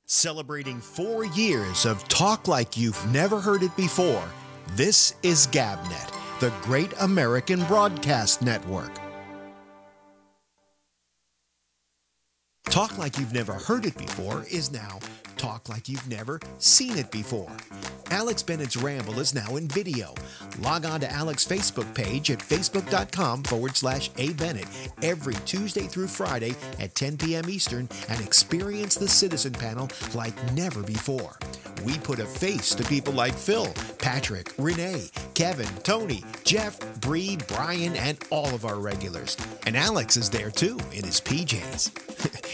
Celebrating 4 years of talk like you've never heard it before, this is GabNet, the Great American Broadcast Network. Talk like you've never heard it before is now talk like you've never seen it before. Alex Bennett's Ramble is now in video. Log on to Alex's Facebook page at facebook.com/abennett every Tuesday through Friday at 10 p.m. Eastern and experience the Citizen Panel like never before. We put a face to people like Phil, Patrick, Renee, Kevin, Tony, Jeff, Bree, Brian, and all of our regulars. And Alex is there too, in his PJs.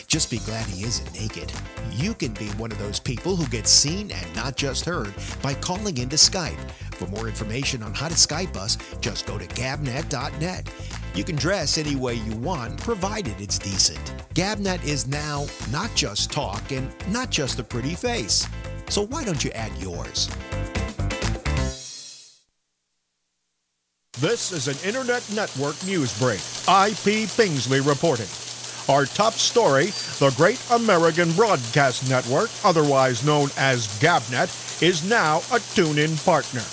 Just be glad he isn't naked. You can be one of those people who gets seen and not just heard by calling into Skype. For more information on how to Skype us, just go to gabnet.net. You can dress any way you want, provided it's decent. GabNet is now not just talk and not just a pretty face. So why don't you add yours? This is an Internet Network news break. IP Pingsley reporting. Our top story, the Great American Broadcast Network, otherwise known as GabNet, is now a TuneIn partner.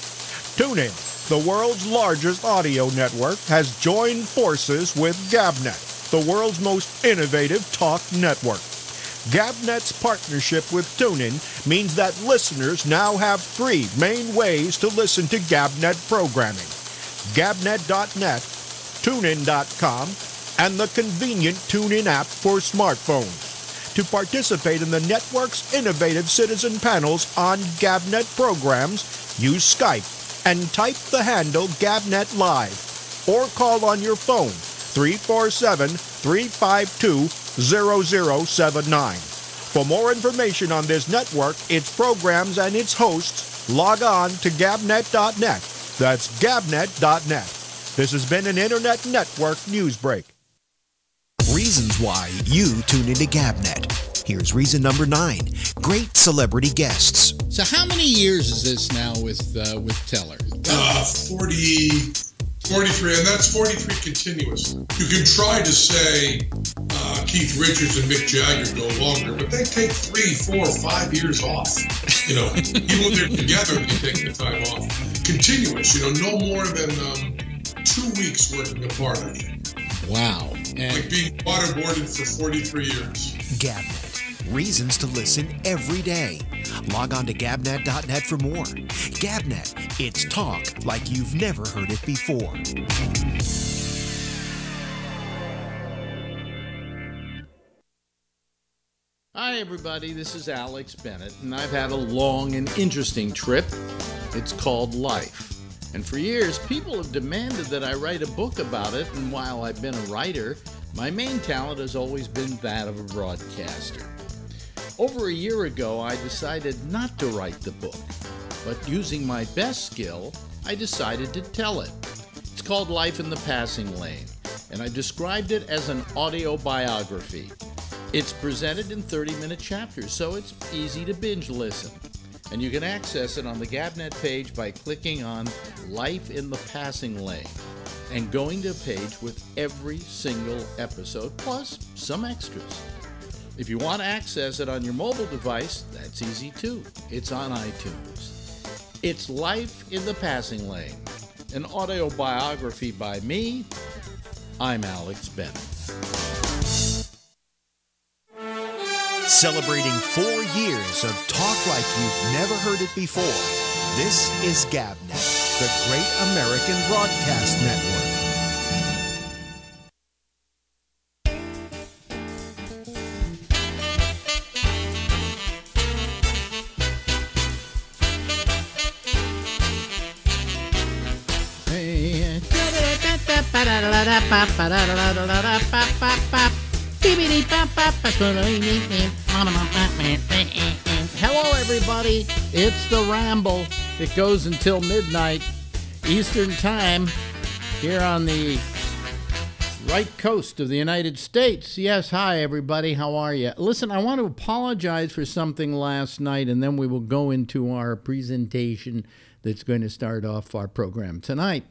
TuneIn, the world's largest audio network, has joined forces with GabNet, the world's most innovative talk network. GabNet's partnership with TuneIn means that listeners now have 3 main ways to listen to GabNet programming: gabnet.net, tunein.com, and the convenient TuneIn app for smartphones. To participate in the network's innovative citizen panels on GabNet programs, use Skype and type the handle GabNet Live, or call on your phone 347-352-0079. For more information on this network, its programs, and its hosts, log on to gabnet.net. That's gabnet.net. This has been an Internet Network news break. Reasons why you tune into GabNet. Here's reason number 9. Great celebrity guests. So how many years is this now with Teller? 43, and that's 43 continuous. You can try to say Keith Richards and Mick Jagger go longer, but they take 3, 4, 5 years off. You know, even when they're together, they take the time off. Continuous, you know, no more than 2 weeks working apart, I think. Wow. And like being waterboarded for 43 years. GabNet. Reasons to listen every day. Log on to gabnet.net for more. GabNet. It's talk like you've never heard it before. hi, everybody. This is Alex Bennett, and I've had a long and interesting trip. It's called life. And for years, people have demanded that I write a book about it, and while I've been a writer, my main talent has always been that of a broadcaster. Over a year ago, I decided not to write the book, but using my best skill, I decided to tell it. It's called Life in the Passing Lane, and I described it as an audio biography. It's presented in 30-minute chapters, so it's easy to binge listen. And you can access it on the GabNet page by clicking on Life in the Passing Lane and going to a page with every single episode, plus some extras. If you want to access it on your mobile device, that's easy too. It's on iTunes. It's Life in the Passing Lane, an audio biography by me. I'm Alex Bennett. Celebrating 4 years of talk like you've never heard it before. This is GabNet, the Great American Broadcast Network. Hello, everybody. It's the Ramble. It goes until midnight Eastern Time here on the right coast of the United States. Yes, hi, everybody. How are you? Listen, I want to apologize for something last night, and then we will go into our presentation that's going to start off our program tonight.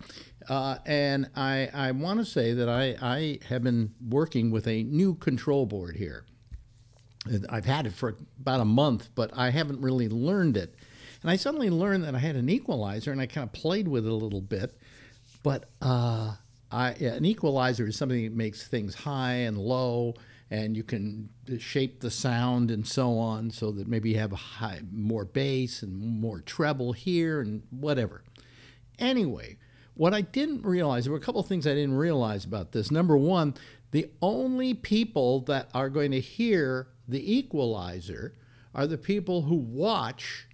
And I want to say that I have been working with a new control board here. I've had it for about a month, but I haven't really learned it. And I suddenly learned that I had an equalizer, and I kind of played with it a little bit. But an equalizer is something that makes things high and low, and you can shape the sound and so on, so that maybe you have more bass and more treble here and whatever. Anyway, what I didn't realize, there were a couple of things I didn't realize about this. Number one, the only people that are going to hear the equalizer are the people who watch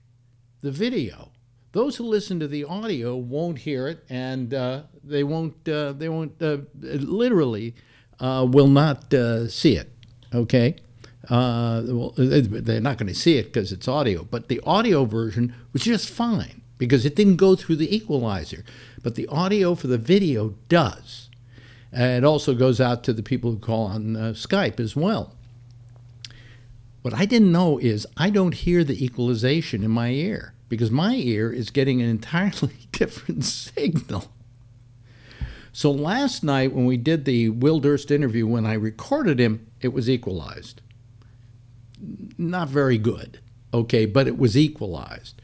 the video. Those who listen to the audio won't hear it, and they won't literally will not see it. Okay, they're not going to see it because it's audio. But the audio version was just fine because it didn't go through the equalizer. But the audio for the video does. It also goes out to the people who call on Skype as well. What I didn't know is I don't hear the equalization in my ear because my ear is getting an entirely different signal. So last night when we did the Will Durst interview, when I recorded him, it was equalized. Not very good, okay, but it was equalized.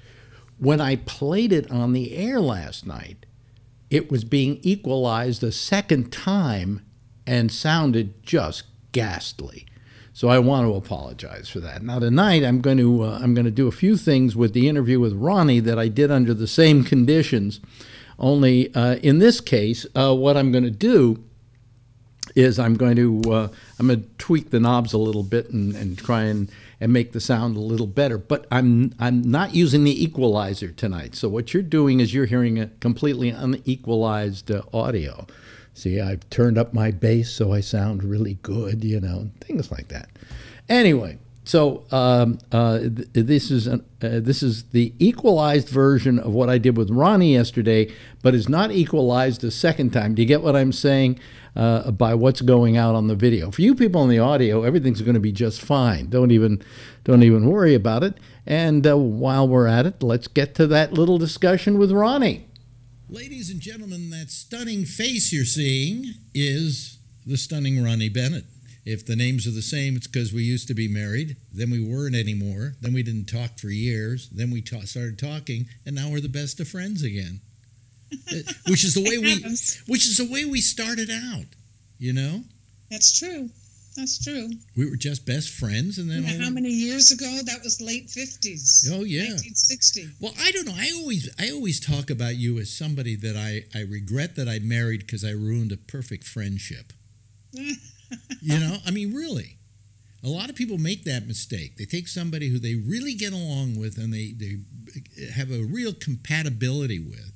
When I played it on the air last night, it was being equalized a second time and sounded just ghastly. So I want to apologize for that. Now tonight I'm going to do a few things with the interview with Ronnie that I did under the same conditions. Only in this case, what I'm going to do is I'm going to tweak the knobs a little bit and try and make the sound a little better. But I'm not using the equalizer tonight. So what you're doing is you're hearing a completely unequalized audio. See, I've turned up my bass so I sound really good, you know, things like that. Anyway, so this is the equalized version of what I did with Ronnie yesterday, but is not equalized a second time. Do you get what I'm saying by what's going out on the video? For you people on the audio, everything's going to be just fine. Don't even worry about it. And while we're at it, let's get to that little discussion with Ronnie. Ladies and gentlemen, that stunning face you're seeing is the stunning Ronnie Bennett. If the names are the same, it's because we used to be married, then we weren't anymore, then we didn't talk for years, then we started talking, and now we're the best of friends again. Which is the way we started out, you know? That's true. That's true. We were just best friends, and then how many years ago? That was late 50s. Oh yeah, 1960. Well, I don't know. I always talk about you as somebody that I regret that I married because I ruined a perfect friendship. You know, I mean, really. A lot of people make that mistake. They take somebody who they really get along with and they have a real compatibility with,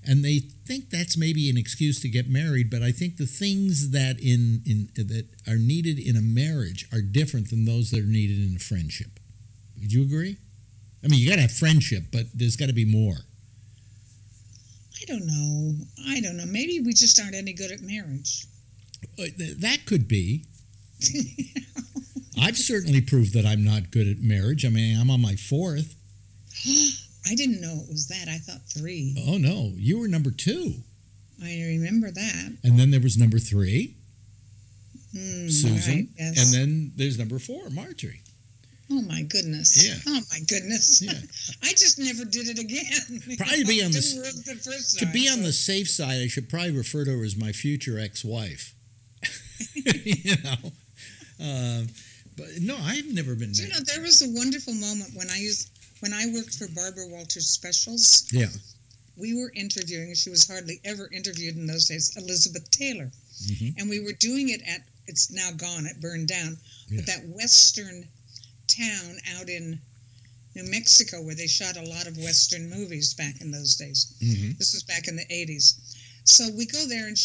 and they think that's maybe an excuse to get married. But I think the things that that are needed in a marriage are different than those that are needed in a friendship. Would you agree? I mean, you got to have friendship, but there's got to be more. I don't know. Maybe we just aren't any good at marriage. That could be. I've certainly proved that I'm not good at marriage. I mean, I'm on my 4th. I didn't know it was that. I thought 3. Oh, no. You were number 2. I remember that. And then there was number 3, Susan. Right, yes. And then there's number 4, Marjorie. Oh, my goodness. Yeah. Oh, my goodness. Yeah. I just never did it again. Probably be on the first time, to be on the safe side, I should probably refer to her as my future ex-wife. You know. But no, I've never been married. You know, there was a wonderful moment when I worked for Barbara Walters Specials. Yeah. We were interviewing, she was hardly ever interviewed in those days, Elizabeth Taylor. Mm-hmm. And we were doing it at, it's now gone, it burned down, but that western town out in New Mexico where they shot a lot of western movies back in those days. Mm-hmm. This was back in the 80s. So we go there and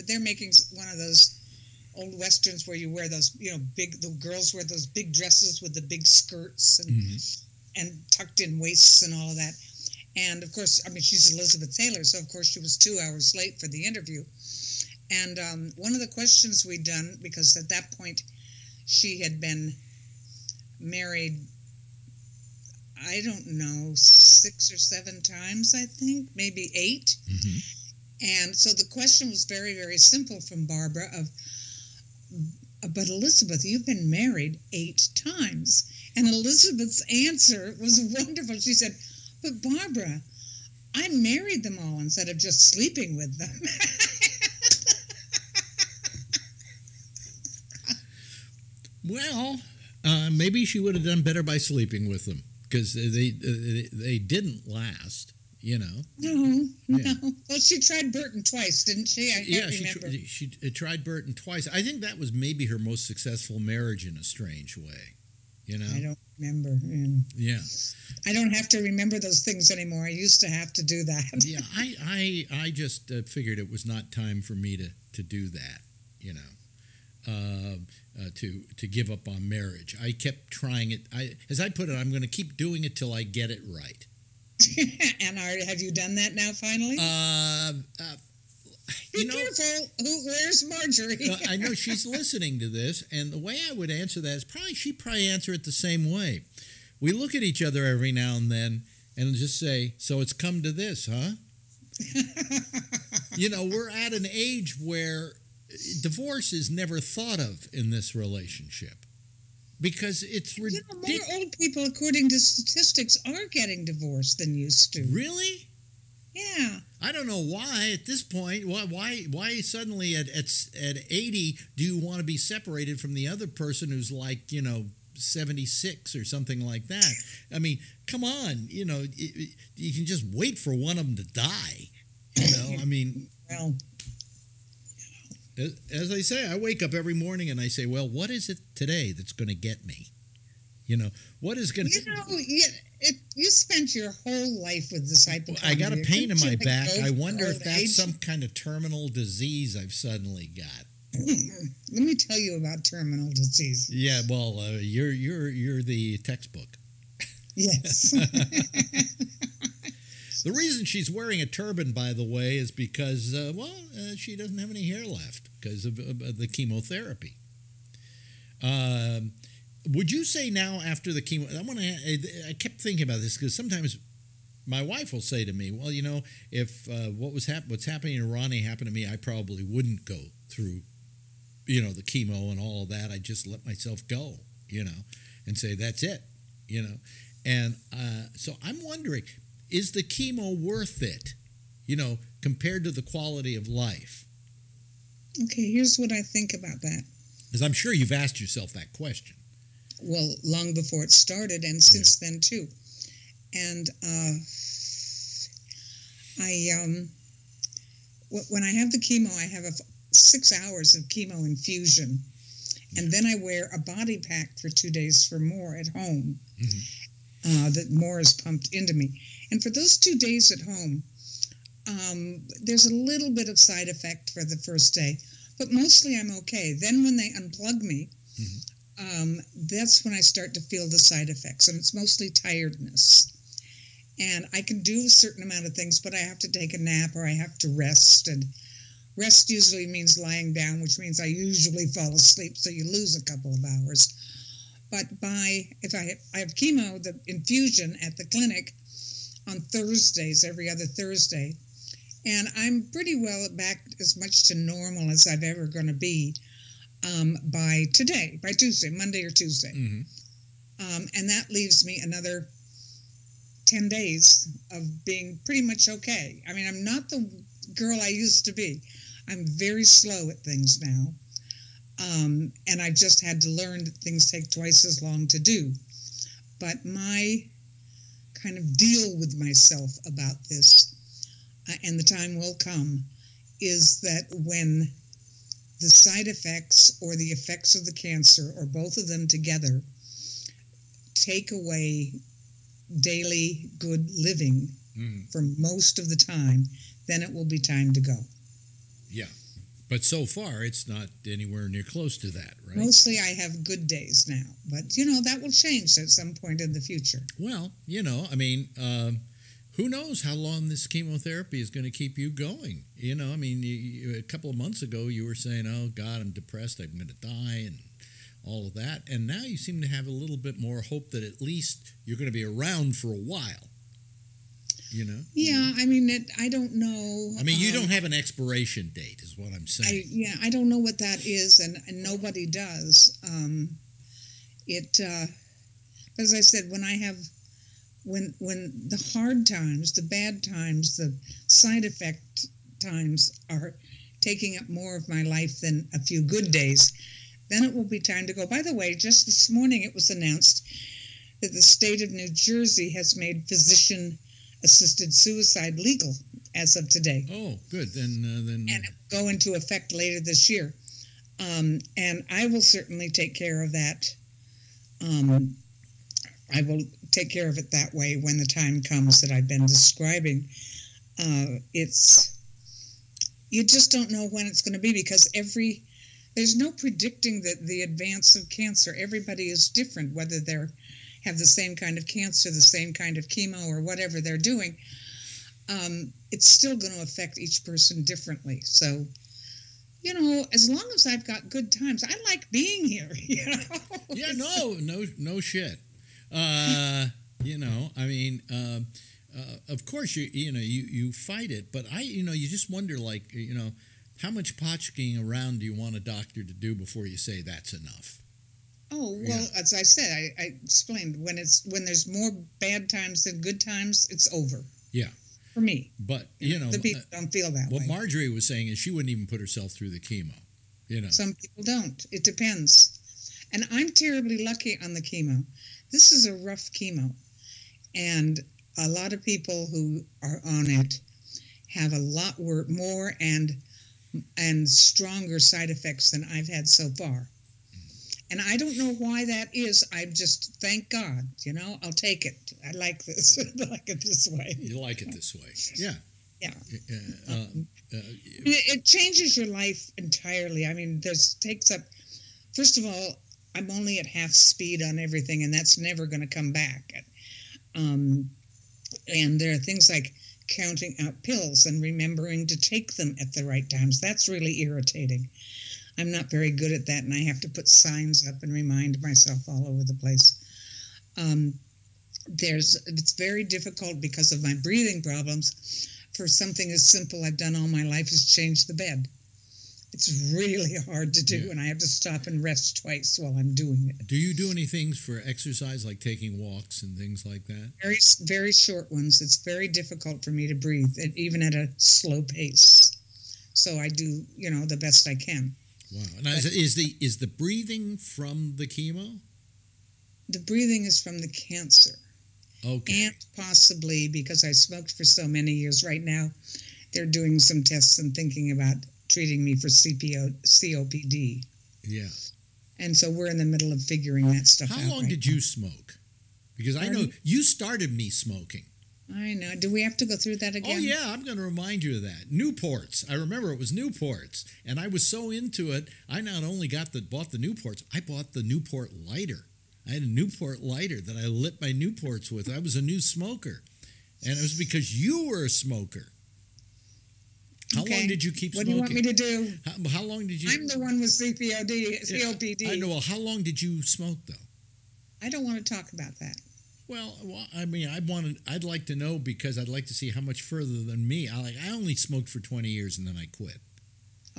they're making one of those old westerns where you wear those, you know, the girls wear those big dresses with the big skirts and tucked in waists and all of that. And of course, I mean, she's Elizabeth Taylor, so of course she was 2 hours late for the interview. And one of the questions we'd done, because at that point she had been married, I don't know, 6 or 7 times, I think, maybe 8. Mm-hmm. And so the question was very, very simple from Barbara of, But Elizabeth, you've been married 8 times. And Elizabeth's answer was wonderful. She said, but Barbara, I married them all instead of just sleeping with them. Well, maybe she would have done better by sleeping with them, because they didn't last, you know. No. Yeah. Well, she tried Burton twice, didn't she? I can't remember. She tried Burton twice. I think that was maybe her most successful marriage in a strange way, you know. I don't remember. Yeah. I don't have to remember those things anymore. I used to have to do that. Yeah, I just figured it was not time for me to do that, you know. To give up on marriage. I kept trying it. As I put it, I'm going to keep doing it till I get it right. And have you done that now, finally? Be careful. Where's Marjorie? I know she's listening to this, and the way I would answer that is she'd probably answer it the same way. We look at each other every now and then and just say, so it's come to this, huh? You know, we're at an age where divorce is never thought of in this relationship because it's ridiculous. More old people, according to statistics, are getting divorced than used to. Really? Yeah. I don't know why at this point. Why suddenly at 80 do you want to be separated from the other person who's like, you know, 76 or something like that? I mean, come on, you know, you can just wait for one of them to die. You know, I mean, well. As I say, I wake up every morning and I say, well, what is it today that's going to get me? You know, what is going to... You know, you spent your whole life with this hypochondria. I got a pain in my back. I wonder if that's age? some kind of terminal disease I've suddenly got. Let me tell you about terminal disease. Yeah, well, you're the textbook. Yes. The reason she's wearing a turban, by the way, is because, she doesn't have any hair left because of the chemotherapy. Would you say now after the chemo? I kept thinking about this because sometimes my wife will say to me, "Well, you know, if what's happening to Ronnie happened to me, I probably wouldn't go through, you know, the chemo and all of that. I'd just let myself go, you know, and say that's it, you know." And so I'm wondering, is the chemo worth it, you know, compared to the quality of life? Okay, here's what I think about that. Because I'm sure you've asked yourself that question. Well, long before it started, and since then too. And when I have the chemo, I have 6 hours of chemo infusion, and then I wear a body pack for 2 days for more at home. Mm-hmm. That more is pumped into me. And for those 2 days at home, there's a little bit of side effect for the first day, but mostly I'm okay. Then when they unplug me, that's when I start to feel the side effects, and it's mostly tiredness. And I can do a certain amount of things, but I have to take a nap or I have to rest. And rest usually means lying down, which means I usually fall asleep, so you lose a couple of hours. But if I have chemo, the infusion at the clinic on Thursdays, every other Thursday, and I'm pretty well back as much to normal as I've ever going to be by Tuesday, Monday or Tuesday. Mm-hmm. And that leaves me another 10 days of being pretty much okay. I mean, I'm not the girl I used to be. I'm very slow at things now. And I've just had to learn that things take twice as long to do. But my kind of deal with myself about this, and the time will come, is that when the side effects or the effects of the cancer, or both of them together, take away daily good living for most of the time, then it will be time to go. Yeah. But so far, it's not anywhere near close to that, right? Mostly I have good days now. But, you know, that will change at some point in the future. Well, you know, I mean, who knows how long this chemotherapy is going to keep you going? You know, I mean, a couple of months ago, you were saying, oh, God, I'm depressed, I'm going to die, and all of that. And now you seem to have a little bit more hope that at least you're going to be around for a while. you know? Yeah, I mean, I don't know. I mean, you don't have an expiration date, is what I'm saying. I don't know what that is, and nobody does. As I said, when the hard times, the bad times, the side effect times are taking up more of my life than a few good days, then it will be time to go. By the way, just this morning it was announced that the state of New Jersey has made physician-assisted suicide legal as of today. Oh, good. Then and it will go into effect later this year. And I will certainly take care of that. I will take care of it that way when the time comes that I've been describing. You just don't know when it's going to be, because there's no predicting the advance of cancer. Everybody is different, whether they have the same kind of cancer, the same kind of chemo, or whatever they're doing. It's still going to affect each person differently. So, as long as I've got good times, I like being here. Yeah, no shit. I mean, of course you fight it, but you just wonder, how much potchking around do you want a doctor to do before you say that's enough? Oh, well, yeah. As I said, I explained, when there's more bad times than good times, it's over. Yeah. For me. But, the people don't feel that way. What Marjorie was saying is she wouldn't even put herself through the chemo, Some people don't. It depends. And I'm terribly lucky on the chemo. This is a rough chemo. And a lot of people who are on it have a lot more and stronger side effects than I've had so far. And I don't know why that is. I just, thank God, I'll take it. I like this. I like it this way. You like it this way. Yeah. Yeah. It changes your life entirely. I mean, takes up, first of all, I'm only at half speed on everything, and that's never going to come back. And there are things like counting out pills and remembering to take them at the right times. That's really irritating. I'm not very good at that, and I have to put signs up and remind myself all over the place. It's very difficult because of my breathing problems. For something as simple I've done all my life is change the bed. It's really hard to do, and I have to stop and rest twice while I'm doing it. Do you do any things for exercise, like taking walks and things like that? Very, very short ones. It's very difficult for me to breathe, even at a slow pace. So I do, the best I can. Wow. Now, is the breathing from the chemo? The breathing is from the cancer. Okay. And possibly, because I smoked for so many years, right now they're doing some tests and thinking about treating me for COPD. Yeah. And so we're in the middle of figuring that stuff out. How long did you smoke? Because I know you started me smoking. I know. Do we have to go through that again? Oh, yeah, I'm going to remind you of that. Newports. I remember it was Newports. And I was so into it, I not only bought the Newports, I bought the Newport lighter. I had a Newport lighter that I lit my Newports with. I was a new smoker. And it was because you were a smoker. How long did you keep smoking? What do you want me to do? How long did you... I'm the one with COPD. I know. Well, how long did you smoke, though? I don't want to talk about that. Well, I mean, I'd like to know, because I'd like to see how much further than me. I only smoked for 20 years and then I quit.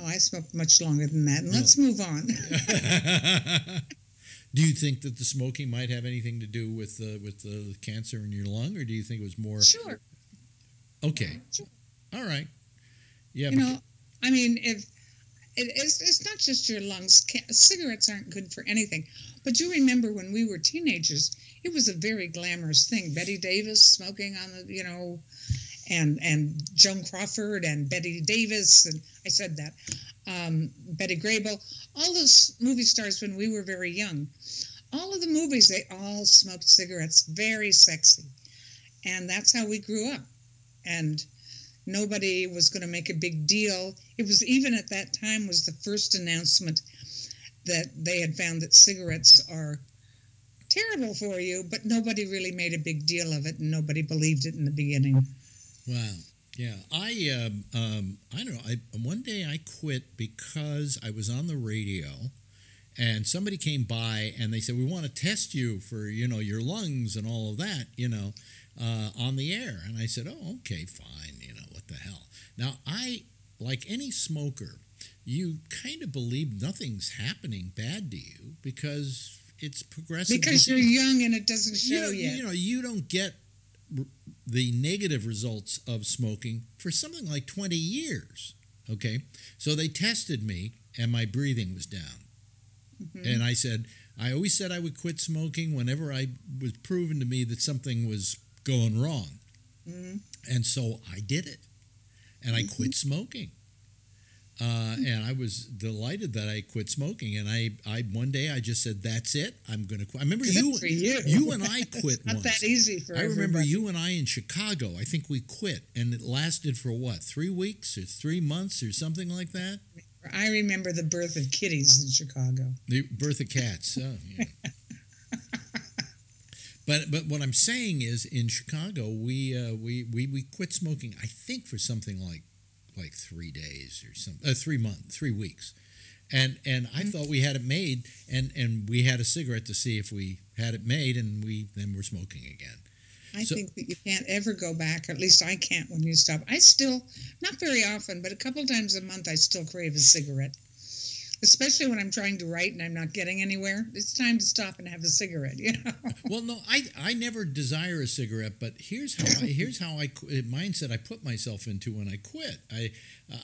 Oh, I smoked much longer than that. And let's move on. Do you think that the smoking might have anything to do with the cancer in your lung, or do you think it was more? Sure. Okay. Sure. All right. Yeah. I mean, it's not just your lungs. Cigarettes aren't good for anything. But you remember when we were teenagers, it was a very glamorous thing. Betty Davis smoking on the, and Joan Crawford and Betty Davis, and I said that, Betty Grable, all those movie stars when we were very young. All of the movies, they all smoked cigarettes, very sexy. And that's how we grew up. And nobody was going to make a big deal. It was even at that time was the first announcement that they had found that cigarettes are terrible for you, but nobody really made a big deal of it, and nobody believed it in the beginning. Wow. Yeah. I don't know. One day I quit because I was on the radio, and somebody came by and they said, "We want to test you for, your lungs and all of that, on the air. And I said, oh, okay, fine, what the hell. Now, like any smoker, you kind of believe nothing's happening bad to you because it's progressive. Because you're young and it doesn't show yet. You don't get the negative results of smoking for something like 20 years, okay? So they tested me, and my breathing was down. Mm-hmm. And I always said I would quit smoking whenever I was proven to me that something was going wrong. Mm-hmm. And so I did it. And I quit smoking. And I was delighted that I quit smoking. And I one day I just said, "That's it. I'm going to quit." I remember you and I quit it's not once. That easy for I remember everybody. you and I in Chicago. I think we quit, and it lasted for what, 3 weeks or 3 months or something like that. I remember the birth of kitties in Chicago. The birth of cats. Oh, yeah. But what I'm saying is, in Chicago, we quit smoking. I think for something like 3 days or something, 3 weeks, and I thought we had it made, and we had a cigarette to see if we had it made, and then we're smoking again. I think that you can't ever go back. At least I can't when you stop. I still, not very often, but a couple times a month, I still crave a cigarette. Especially when I'm trying to write and I'm not getting anywhere. It's time to stop and have a cigarette, Well, no, I never desire a cigarette, but here's how mindset I put myself into when I quit.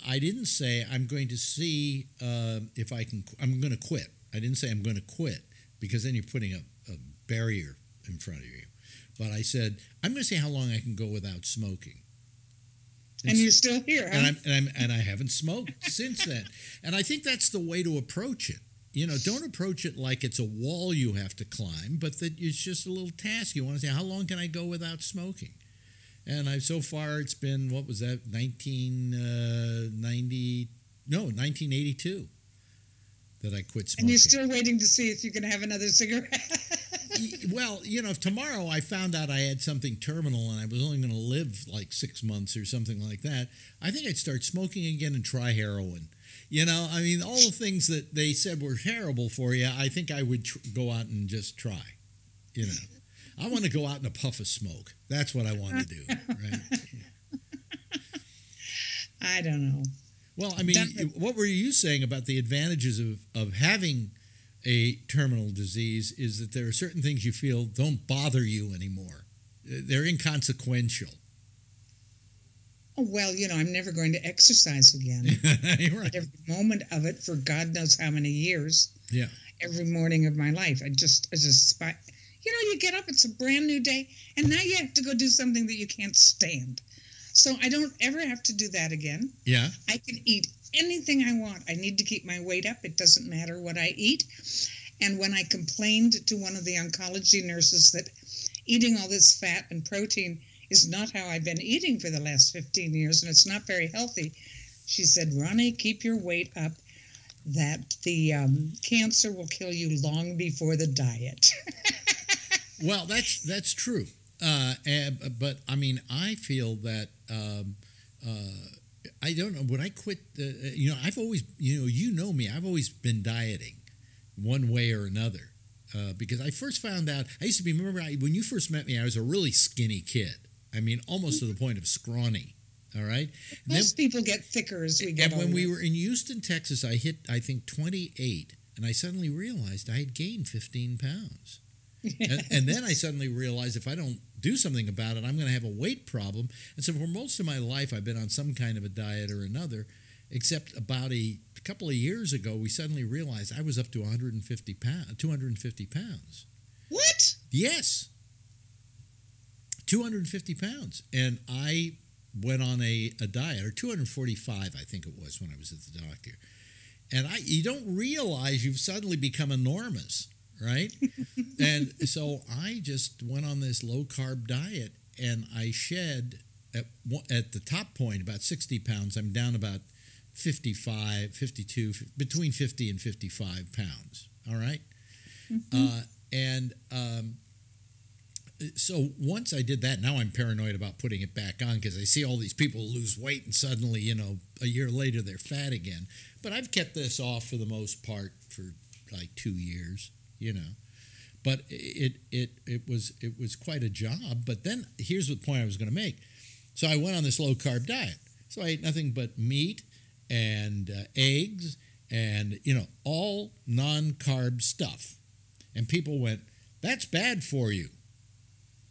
I didn't say I'm going to see if I'm going to quit. I didn't say I'm going to quit, because then you're putting a barrier in front of you. But I said, I'm going to see how long I can go without smoking. And you're still here, huh? And I haven't smoked since then. And I think that's the way to approach it. Don't approach it like it's a wall you have to climb, but that it's just a little task. You want to say, how long can I go without smoking? And so far it's been, what was that, 1982 that I quit smoking. And you're still waiting to see if you can have another cigarette. Well, if tomorrow I found out I had something terminal and I was only going to live like 6 months or something like that, I think I'd start smoking again and try heroin. All the things that they said were terrible for you, I think I would go out and just try. I want to go out in a puff of smoke. That's what I want to do, right? I don't know. Well, what were you saying about the advantages of having a terminal disease is that there are certain things you feel don't bother you anymore. They're inconsequential. Oh, well, I'm never going to exercise again. Right. Every moment of it for God knows how many years. Yeah. Every morning of my life. I just you get up, it's a brand new day, and now you have to go do something that you can't stand. So I don't ever have to do that again. Yeah. I can eat anything I want. I need to keep my weight up. It doesn't matter what I eat. And when I complained to one of the oncology nurses that eating all this fat and protein is not how I've been eating for the last 15 years, and it's not very healthy, she said, Ronnie, keep your weight up. That the cancer will kill you long before the diet. Well, that's true. But I feel that I don't know. When I quit, I've always, me, I've always been dieting one way or another. Because I first found out, remember when you first met me, I was a really skinny kid. Almost to the point of scrawny. All right? Most people get thicker as we get older. And when we were in Houston, Texas, I hit, I think, 28. And I suddenly realized I had gained 15 pounds. And then I suddenly realized if I don't do something about it, I'm going to have a weight problem. And so for most of my life, I've been on some kind of a diet or another, except about a couple of years ago, we suddenly realized I was up to 250 pounds. What? Yes. 250 pounds. And I went on a diet, or 245, I think it was, when I was at the doctor. And you don't realize you've suddenly become enormous. Right? And so I just went on this low-carb diet, and I shed, at the top point, about 60 pounds. I'm down about 55, 52, between 50 and 55 pounds. All right? Mm-hmm. So once I did that, now I'm paranoid about putting it back on because I see all these people lose weight and suddenly, a year later they're fat again. But I've kept this off for the most part for like 2 years. But it was quite a job. But then here's the point I was going to make. So I went on this low-carb diet. So I ate nothing but meat and eggs and, all non-carb stuff. And people went, that's bad for you.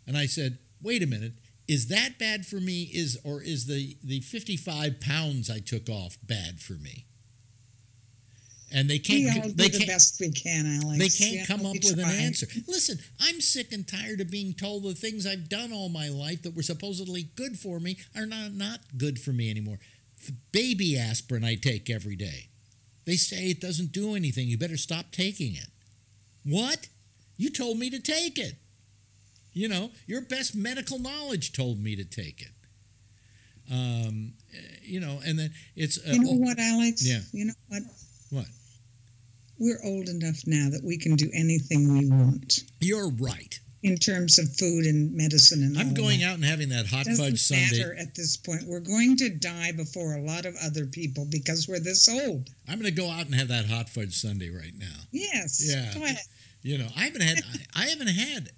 And I said, wait a minute. Is that bad for me? Or is the 55 pounds I took off bad for me? And they can't. We all do the best we can, Alex. They can't come up with an answer. Listen, I'm sick and tired of being told the things I've done all my life that were supposedly good for me are not good for me anymore. The baby aspirin I take every day. They say it doesn't do anything. You better stop taking it. What? You told me to take it. Your best medical knowledge told me to take it. And then it's... what, Alex? Yeah. You know what? What? We're old enough now that we can do anything we want. You're right. In terms of food and medicine and all I'm going that. out and having that hot Doesn't fudge sundae. matter at this point. We're going to die before a lot of other people because we're this old. I'm going to go out and have that hot fudge sundae right now. Yes. Yeah. Go ahead. I haven't had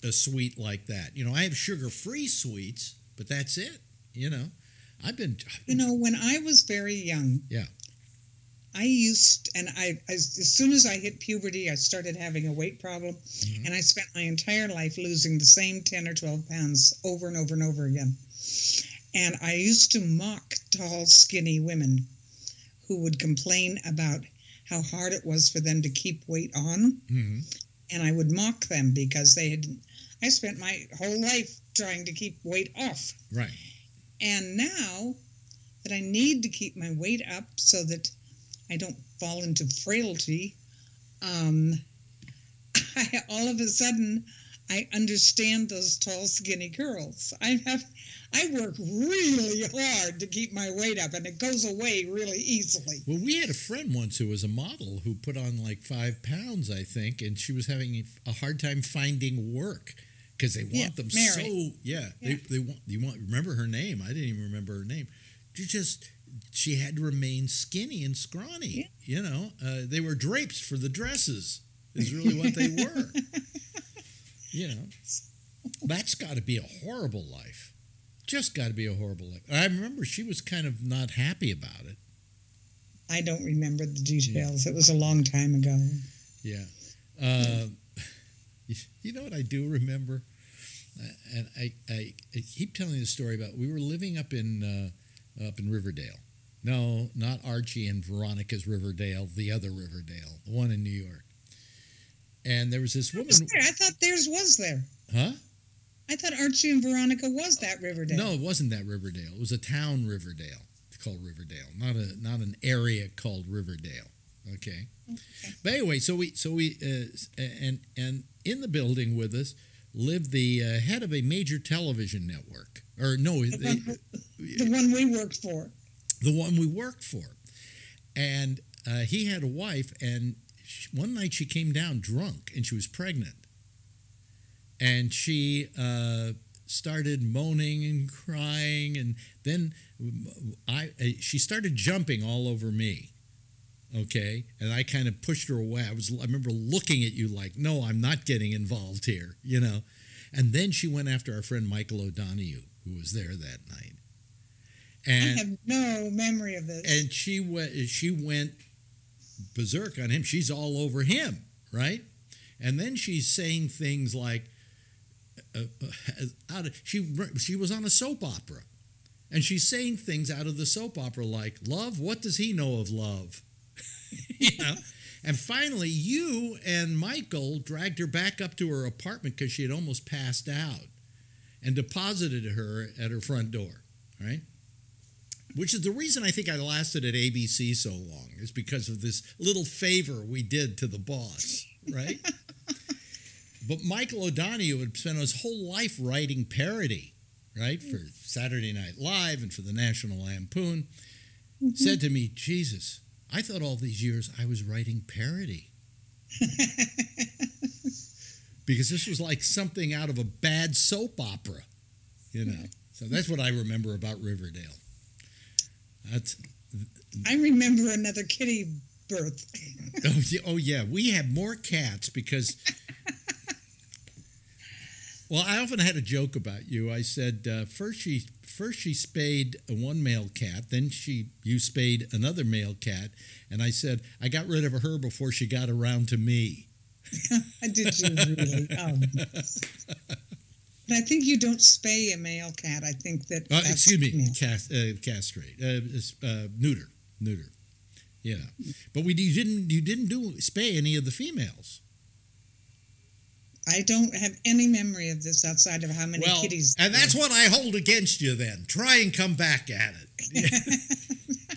a sweet like that. I have sugar-free sweets, but that's it. I've been. When I was very young. Yeah. I used, and as soon as I hit puberty, I started having a weight problem, and I spent my entire life losing the same 10 or 12 pounds over and over and over again. And I used to mock tall, skinny women who would complain about how hard it was for them to keep weight on. Mm-hmm. And I would mock them because I spent my whole life trying to keep weight off. Right. And now that I need to keep my weight up so that I don't fall into frailty, all of a sudden I understand those tall, skinny girls. I work really hard to keep my weight up, and it goes away really easily. Well, we had a friend once who was a model who put on like 5 pounds, I think, and she was having a hard time finding work because they want them Mary. so. Yeah, yeah. They want. You want remember her name? I didn't even remember her name. She had to remain skinny and scrawny. Yeah. They were drapes for the dresses. Is really what they were. That's got to be a horrible life. Just got to be a horrible life. I remember she was kind of not happy about it. I don't remember the details. Yeah. It was a long time ago. Yeah. You know what I do remember? And I keep telling the story about we were living up in Riverdale. No, not Archie and Veronica's Riverdale, the other Riverdale, the one in New York. And there was this woman. I thought theirs was there. Huh? I thought Archie and Veronica was that Riverdale. No, it wasn't that Riverdale. It was a town Riverdale. It's called Riverdale, not an area called Riverdale. Okay. But anyway, so we and in the building with us lived the head of a major television network. Or no, the one we worked for. The one we worked for. And he had a wife, and one night she came down drunk, and she was pregnant. And she started moaning and crying, and then she started jumping all over me. Okay, and I kind of pushed her away. I remember looking at you like, no, I'm not getting involved here, And then she went after our friend Michael O'Donoghue, who was there that night. And, I have no memory of this. And she went berserk on him. She's all over him, right? And then she's saying things like, she was on a soap opera, and she's saying things out of the soap opera like, love, what does he know of love? And finally, you and Michael dragged her back up to her apartment because she had almost passed out and deposited her at her front door, right? Which is the reason I think I lasted at ABC so long, is because of this little favor we did to the boss, right? But Michael O'Donoghue had spent his whole life writing parody, right, for Saturday Night Live and for the National Lampoon, said to me, Jesus, I thought all these years I was writing parody. Because this was like something out of a bad soap opera, So that's what I remember about Riverdale. I remember another kitty birth. Oh yeah, we had more cats because Well, I often had a joke about you. I said first she spayed one male cat, then you spayed another male cat, and I said I got rid of her before she got around to me. Did you really? But I think you don't spay a male cat. I think that. Castrate, neuter. Yeah, but you didn't spay any of the females. I don't have any memory of this outside of how many kitties. And that's what I hold against you then. Try and come back at it.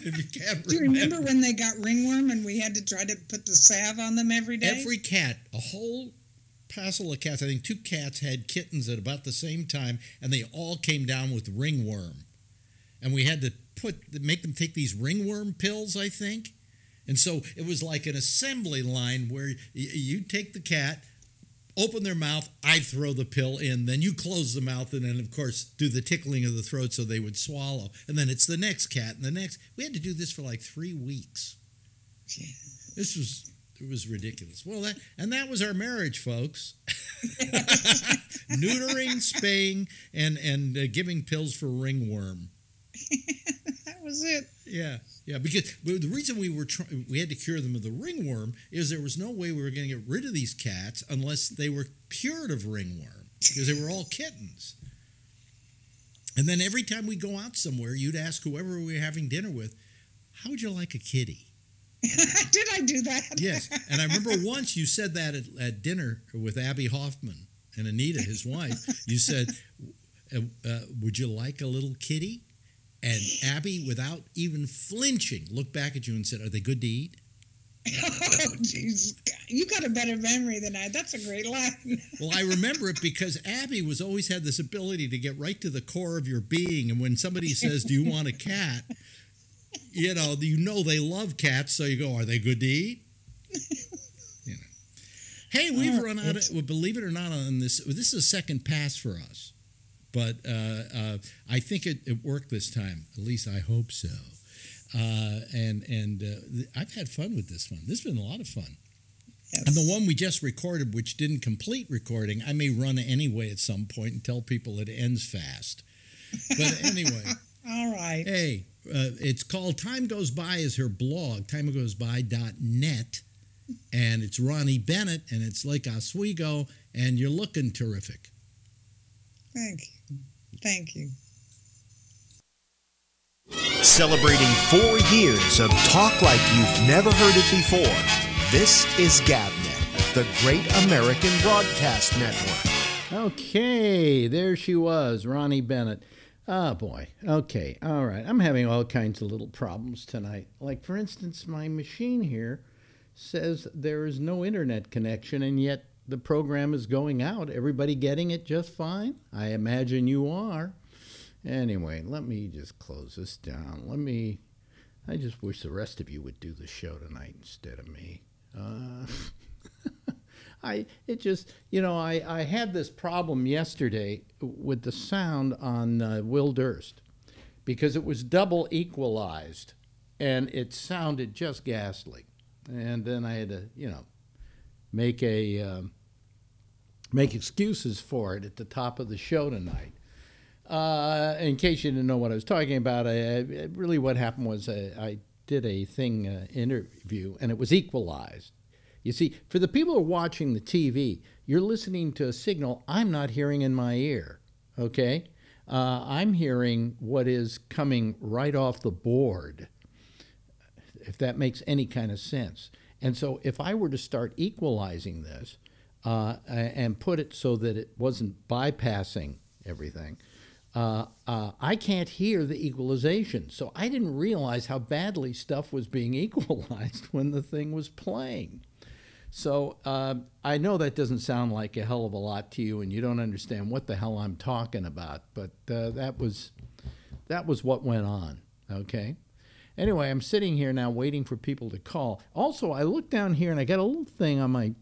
If you can't remember. Do you remember when they got ringworm and we had to try to put the salve on them every day? Every cat, a whole passel of cats, I think 2 cats had kittens at about the same time, and they all came down with ringworm. And we had to make them take these ringworm pills, I think. And so it was like an assembly line where you take the cat, open their mouth, I'd throw the pill in, then you close the mouth, and then, of course, do the tickling of the throat so they would swallow. And then it's the next cat and the next. We had to do this for like 3 weeks. It was ridiculous. Well, that was our marriage, folks. Neutering, spaying, and giving pills for ringworm. That was it. Yeah, because the reason we had to cure them of the ringworm is there was no way we were going to get rid of these cats unless they were cured of ringworm, because they were all kittens. And then every time we go out somewhere, you'd ask whoever we were having dinner with, how would you like a kitty? Did I do that? Yes, and I remember once you said that at dinner with Abby Hoffman and Anita, his wife. You said, would you like a little kitty? And Abby, without even flinching, looked back at you and said, are they good to eat? Oh, jeez. You got a better memory than I. That's a great line. Well, I remember it because Abby always had this ability to get right to the core of your being. And when somebody says, do you want a cat? You know they love cats, so you go, are they good to eat? Hey, we've run out of, believe it or not, on this is a second pass for us. But I think it worked this time. At least I hope so. And I've had fun with this one. This has been a lot of fun. Yes. And the one we just recorded, which didn't complete recording, I may run anyway at some point and tell people it ends fast. But anyway. All right. Hey, it's called Time Goes By is her blog, timegoesby.net. And it's Ronnie Bennett, and it's Lake Oswego, and you're looking terrific. Thank you. Thank you. Celebrating 4 years of talk like you've never heard it before, this is GABNet, the Great American Broadcast Network. Okay, there she was, Ronnie Bennett. Oh, boy. Okay, all right. I'm having all kinds of little problems tonight. Like, for instance, my machine here says there is no internet connection, and yet the program is going out. Everybody getting it just fine? I imagine you are. Anyway, let me just close this down. I just wish the rest of you would do the show tonight instead of me. I had this problem yesterday with the sound on Will Durst because it was double equalized and it sounded just ghastly. And then I had to, make excuses for it at the top of the show tonight. In case you didn't know what I was talking about, really what happened was I did a interview, and it was equalized. You see, for the people who are watching the TV, you're listening to a signal I'm not hearing in my ear, okay? I'm hearing what is coming right off the board, if that makes any kind of sense. And so if I were to start equalizing this and put it so that it wasn't bypassing everything, I can't hear the equalization. So I didn't realize how badly stuff was being equalized when the thing was playing. So I know that doesn't sound like a hell of a lot to you, and you don't understand what the hell I'm talking about, but that was what went on, okay? Anyway, I'm sitting here now waiting for people to call. Also, I look down here, and I got a little thing on my,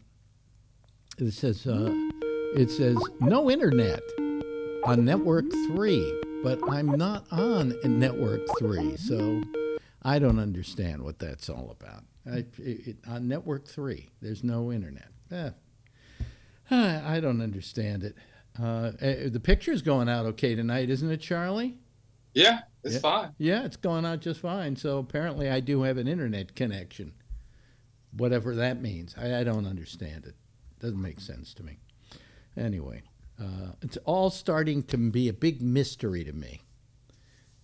it says no internet on Network 3, but I'm not on Network 3, so I don't understand what that's all about. On Network 3, there's no internet. I don't understand it. The picture's going out okay tonight, isn't it, Charlie? Yeah, it's fine. Yeah, it's going out just fine. So apparently I do have an internet connection, whatever that means. I don't understand it. Doesn't make sense to me. Anyway, it's all starting to be a big mystery to me,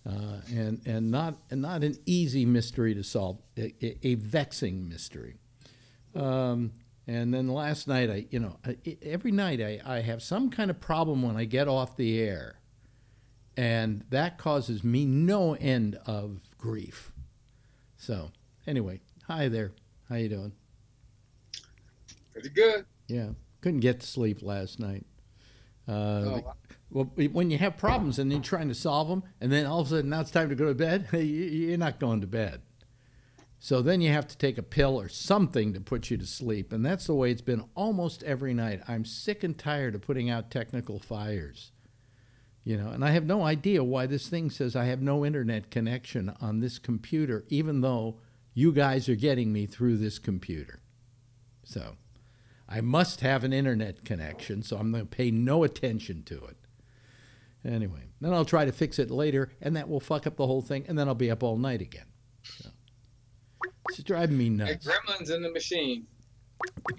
and not an easy mystery to solve, a vexing mystery. And then last night, every night I have some kind of problem when I get off the air. And that causes me no end of grief. So, anyway, hi there. How you doing? Pretty good. Yeah, couldn't get to sleep last night. Well, when you have problems and you're trying to solve them, and then all of a sudden now it's time to go to bed, you're not going to bed. So then you have to take a pill or something to put you to sleep, and that's the way it's been almost every night. I'm sick and tired of putting out technical fires. And I have no idea why this thing says I have no internet connection on this computer, even though you guys are getting me through this computer. So I must have an internet connection, so I'm going to pay no attention to it. Anyway, then I'll try to fix it later, and that will fuck up the whole thing, and then I'll be up all night again. So it's driving me nuts. Gremlins in the machine.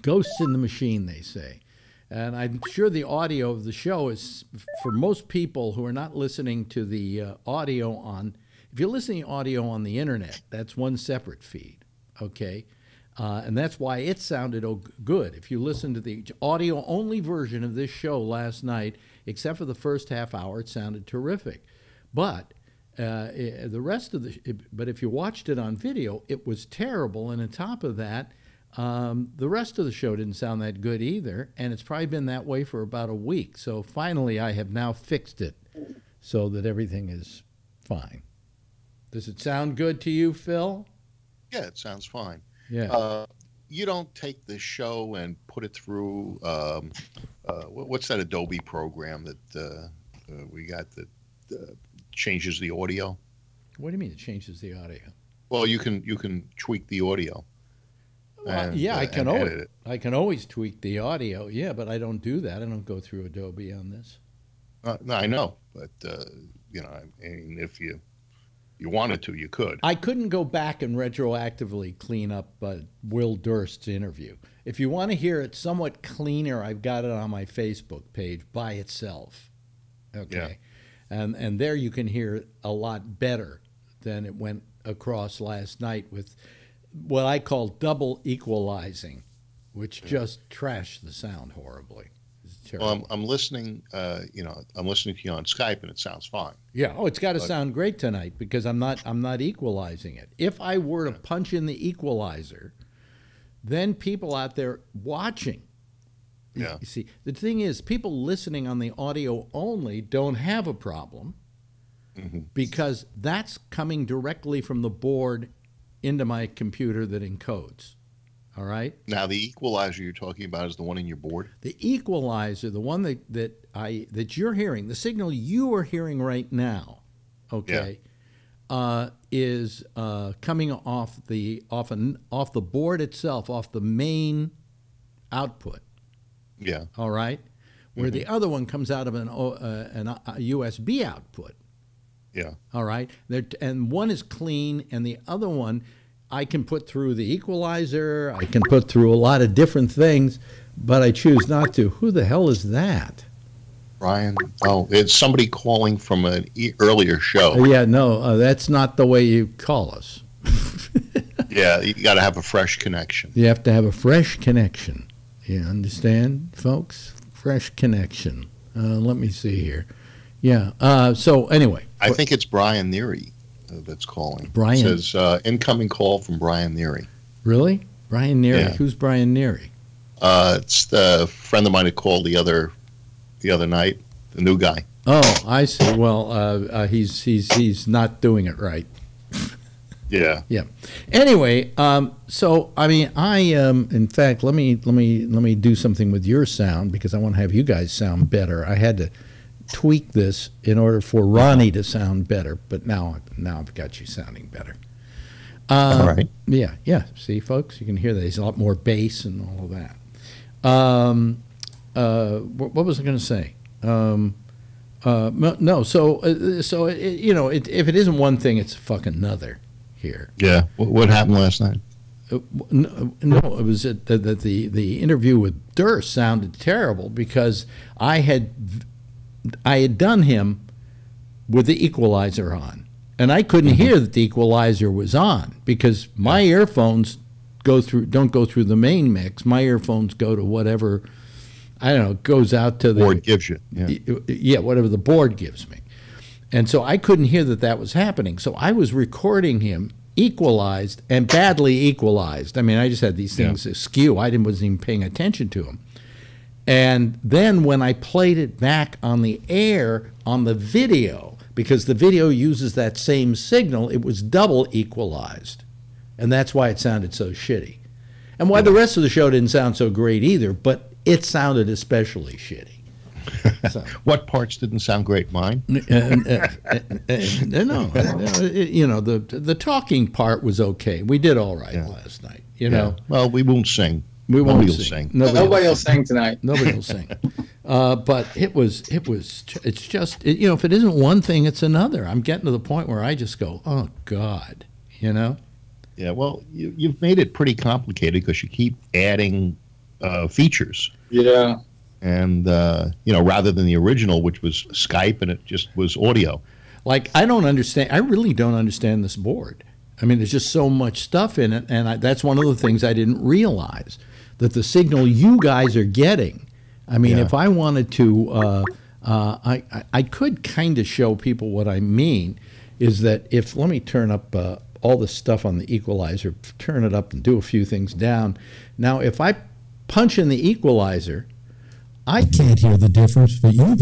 Ghosts in the machine, they say. And I'm sure the audio of the show is, for most people who are not listening to the audio on, if you're listening to audio on the internet, that's one separate feed, okay? And that's why it sounded good. If you listen to the audio-only version of this show last night, except for the first half hour, it sounded terrific. But the rest of but if you watched it on video, it was terrible. And on top of that, the rest of the show didn't sound that good either, and it's probably been that way for about a week. So finally, I have now fixed it so that everything is fine. Does it sound good to you, Phil? Yeah, it sounds fine. Yeah. You don't take the show and put it through, what's that Adobe program that we got that changes the audio? What do you mean it changes the audio? Well, you can tweak the audio. Well, yeah, I can always tweak the audio. Yeah, but I don't do that. I don't go through Adobe on this. No, I know, but I mean, if you wanted to, you could. I couldn't go back and retroactively clean up Will Durst's interview. If you want to hear it somewhat cleaner, I've got it on my Facebook page by itself. Okay, yeah. And there you can hear it a lot better than it went across last night with what I call double equalizing, which just trashed the sound horribly. Well, I'm listening. I'm listening to you on Skype, and it sounds fine. Yeah. Oh, it's got to sound great tonight because I'm not equalizing it. If I were to punch in the equalizer, then people out there watching. Yeah. You see, the thing is, people listening on the audio only don't have a problem because that's coming directly from the board into my computer that encodes. All right. Now the equalizer you're talking about is the one in your board. The equalizer, the one that you're hearing, the signal you are hearing right now, okay, is coming off the board itself, off the main output. Yeah. All right. Where the other one comes out of a USB output. Yeah. All right. And one is clean, and the other one I can put through the equalizer. I can put through a lot of different things, but I choose not to. Who the hell is that? Brian. Oh, it's somebody calling from an earlier show. Yeah, no, that's not the way you call us. Yeah, you got to have a fresh connection. You have to have a fresh connection. You understand, folks? Fresh connection. Let me see here. Yeah. So anyway, I think it's Brian Neary that's calling. Brian it says incoming call from Brian Neary. Really, Brian Neary? Yeah. Who's Brian Neary? It's the friend of mine who called the other night. The new guy. Oh, I see. Well, he's not doing it right. Yeah. Yeah. Anyway, so I mean, in fact, let me do something with your sound because I want to have you guys sound better. I had to tweak this in order for Ronnie to sound better, but now I've got you sounding better. All right. Yeah. See, folks, you can hear that. There's a lot more bass and all of that. What was I going to say? No, so you know, if it isn't one thing, it's fucking another here. Yeah. What happened last night? No, it was that the interview with Durst sounded terrible because I had done him with the equalizer on, and I couldn't hear that the equalizer was on because my earphones don't go through the main mix. My earphones go to whatever, I don't know, goes out to the board gives you. Yeah, whatever the board gives me. And so I couldn't hear that was happening. So I was recording him equalized and badly equalized. I mean, I just had these things askew. I wasn't even paying attention to them. And then when I played it back on the air on the video, because the video uses that same signal, it was double equalized. And that's why it sounded so shitty. And why the rest of the show didn't sound so great either, but it sounded especially shitty. So. What parts didn't sound great? Mine? No, you know, the talking part was okay. We did all right last night, you know. Well, we won't sing. Nobody will sing. Nobody will sing tonight. Nobody will sing. But it's just, you know, if it isn't one thing, it's another. I'm getting to the point where I just go, oh, God, you know? Yeah, well, you've made it pretty complicated because you keep adding features. Yeah. And, you know, rather than the original, which was Skype, and it just was audio. Like, I really don't understand this board. I mean, there's just so much stuff in it, and that's one of the things I didn't realize, that the signal you guys are getting, I mean, if I wanted to, I could kind of show people what I mean, is that if, let me turn up all the stuff on the equalizer, turn it up and do a few things down. Now, if I punch in the equalizer, I can't hear the difference, but you.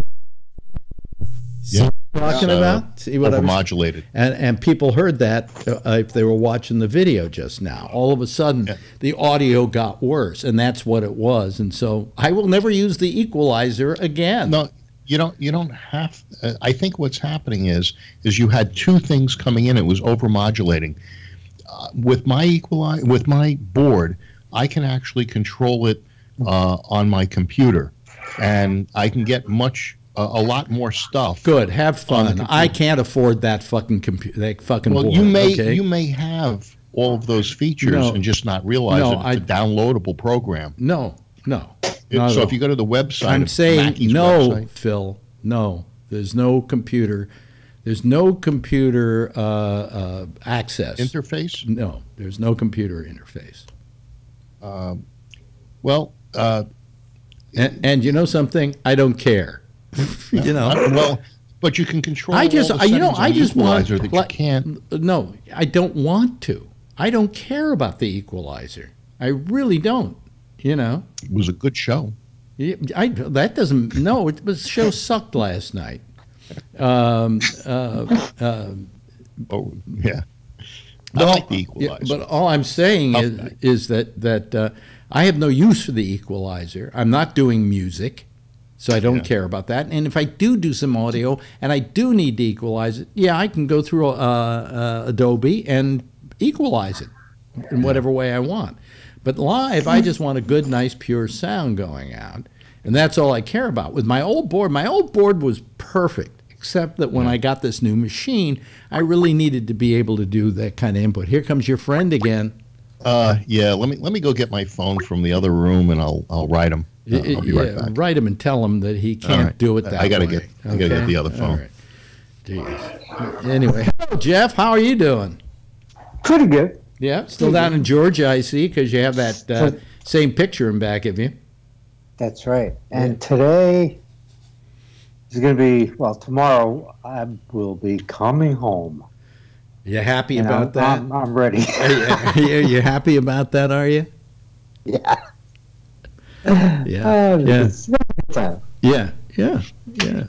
See what I'm talking about? See what overmodulated. And people heard that if they were watching the video just now. All of a sudden, the audio got worse, and that's what it was. And so I will never use the equalizer again. No, you don't have. I think what's happening is you had two things coming in. It was overmodulating. With my board, I can actually control it on my computer. And I can get a lot more stuff. Good, have fun. I can't afford that fucking board. You may have all of those features and just not realize it's a downloadable program. No. So if you go to the website, I'm saying Mackey's no, website, Phil. No, there's no computer. There's no computer access interface. No, there's no computer interface. And you know something? I don't care. You know. Well, but you can control. I just want. That you can't. No, I don't want to. I don't care about the equalizer. I really don't. You know. It was a good show. That doesn't. No, the show sucked last night. Oh yeah. I like the equalizer. But all I'm saying is that I have no use for the equalizer. I'm not doing music, so I don't care about that. And if I do some audio and I do need to equalize it, I can go through Adobe and equalize it in whatever way I want. But live, I just want a good, nice, pure sound going out, and that's all I care about. With my old board was perfect, except that when I got this new machine, I really needed to be able to do that kind of input. Here comes your friend again. Yeah. Let me go get my phone from the other room, and I'll write him. I'll be right back. Write him and tell him that he can't do it that way. I gotta get the other phone. All right. Jeez. Anyway, hello, Jeff. How are you doing? Pretty good. Yeah, still down in Georgia, I see, because you have that same picture in back of you. That's right. And today is going to be, tomorrow I will be coming home. You happy about that? I'm ready. Are you happy about that, are you? Yeah. Yeah. Yeah.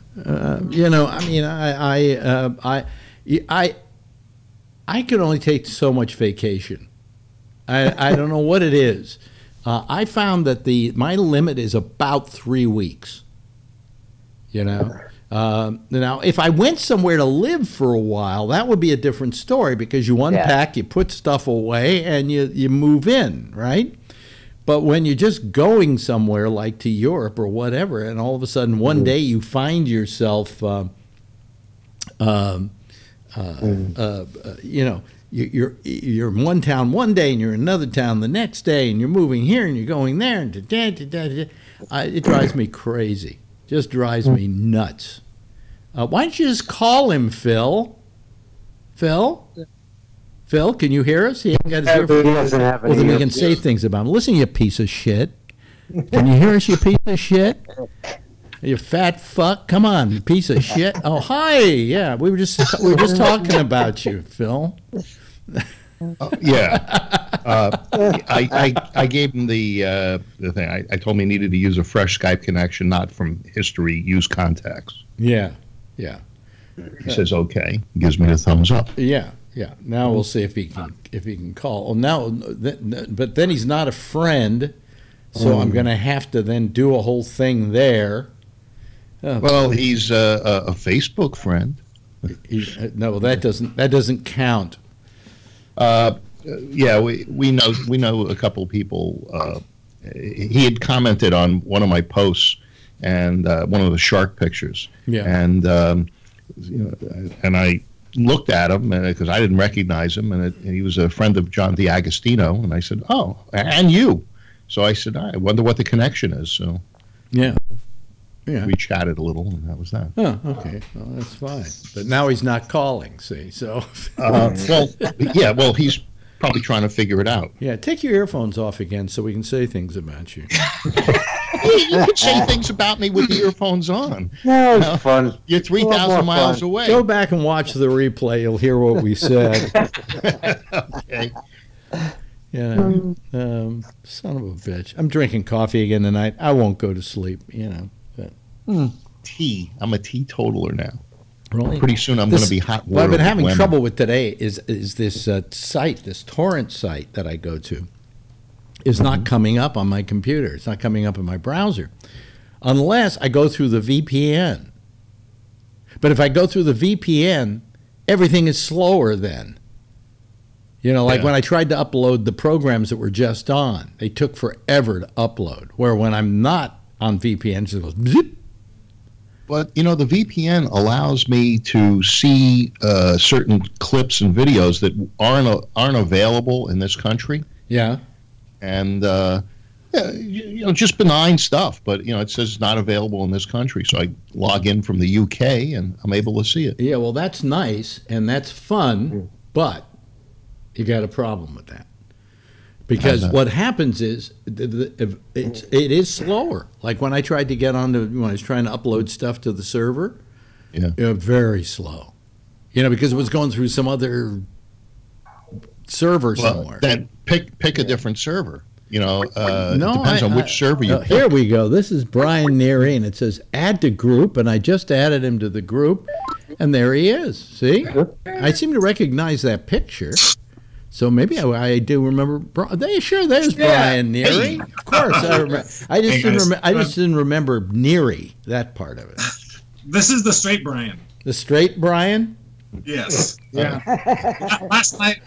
You know, I mean, I can only take so much vacation. I don't know what it is. I found that my limit is about 3 weeks. You know, now if I went somewhere to live for a while, that would be a different story because you unpack, you put stuff away, and you move in, right? But when you're just going somewhere like to Europe or whatever, and all of a sudden one day you find yourself, you know, you're in one town one day and you're in another town the next day, and you're moving here and you're going there, and it drives me crazy. Just drives me nuts. Why don't you just call him, Phil? Phil, can you hear us? He ain't got his earphone. He doesn't have Well, then we can say things about him. Listen, you piece of shit. Can you hear us, you piece of shit? You fat fuck. Come on, you piece of shit. Oh, hi. Yeah, we were just talking about you, Phil. I gave him the thing. I told him he needed to use a fresh Skype connection, not from history, use contacts. Yeah. He says okay. He gives me the thumbs up. Yeah. Now we'll see if he can call. Well, now, but then he's not a friend, so I'm going to have to then do a whole thing there. Well, he's a Facebook friend. No, that doesn't count. Yeah, we know a couple of people. He had commented on one of my posts and one of the shark pictures. Yeah. And and I looked at him because I didn't recognize him, and he was a friend of John D'Agostino, and I said, "Oh, and you." So I said, "I wonder what the connection is." So yeah. We chatted a little, and that was that. Oh, okay. Well, that's fine. But now he's not calling, see, so. Well, he's probably trying to figure it out. Yeah, take your earphones off again so we can say things about you. You can say things about me with the earphones on. No, it's fun. You're 3,000 miles away. Go back and watch the replay. You'll hear what we said. Okay. Yeah, son of a bitch. I'm drinking coffee again tonight. I won't go to sleep, But. Tea. I'm a teetotaler now. Really? Pretty soon I'm going to be hot water. What I've been having women. trouble with today is this site, this torrent site that I go to, is not coming up on my computer. It's not coming up in my browser, unless I go through the VPN. But if I go through the VPN, everything is slower then. Like when I tried to upload the programs that were just on, they took forever to upload. Where when I'm not on VPN, it just goes zip. But, the VPN allows me to see certain clips and videos that aren't available in this country. Yeah. And, just benign stuff. But, it says it's not available in this country. So I log in from the UK and I'm able to see it. Yeah, well, that's nice and that's fun, but you got a problem with that. Because what happens is it is slower. Like when I tried to get on when I was trying to upload stuff to the server, very slow. Because it was going through some other server somewhere. Then pick a different server. It depends on which server you pick. Here we go. This is Brian Neary, and it says add to group, and I just added him to the group, and there he is. See? I seem to recognize that picture. So maybe I do remember. There's Brian Neary. Hey. Of course, I remember. I just didn't remember Neary, that part of it. This is the straight Brian. The straight Brian. Yes. Yeah. last night,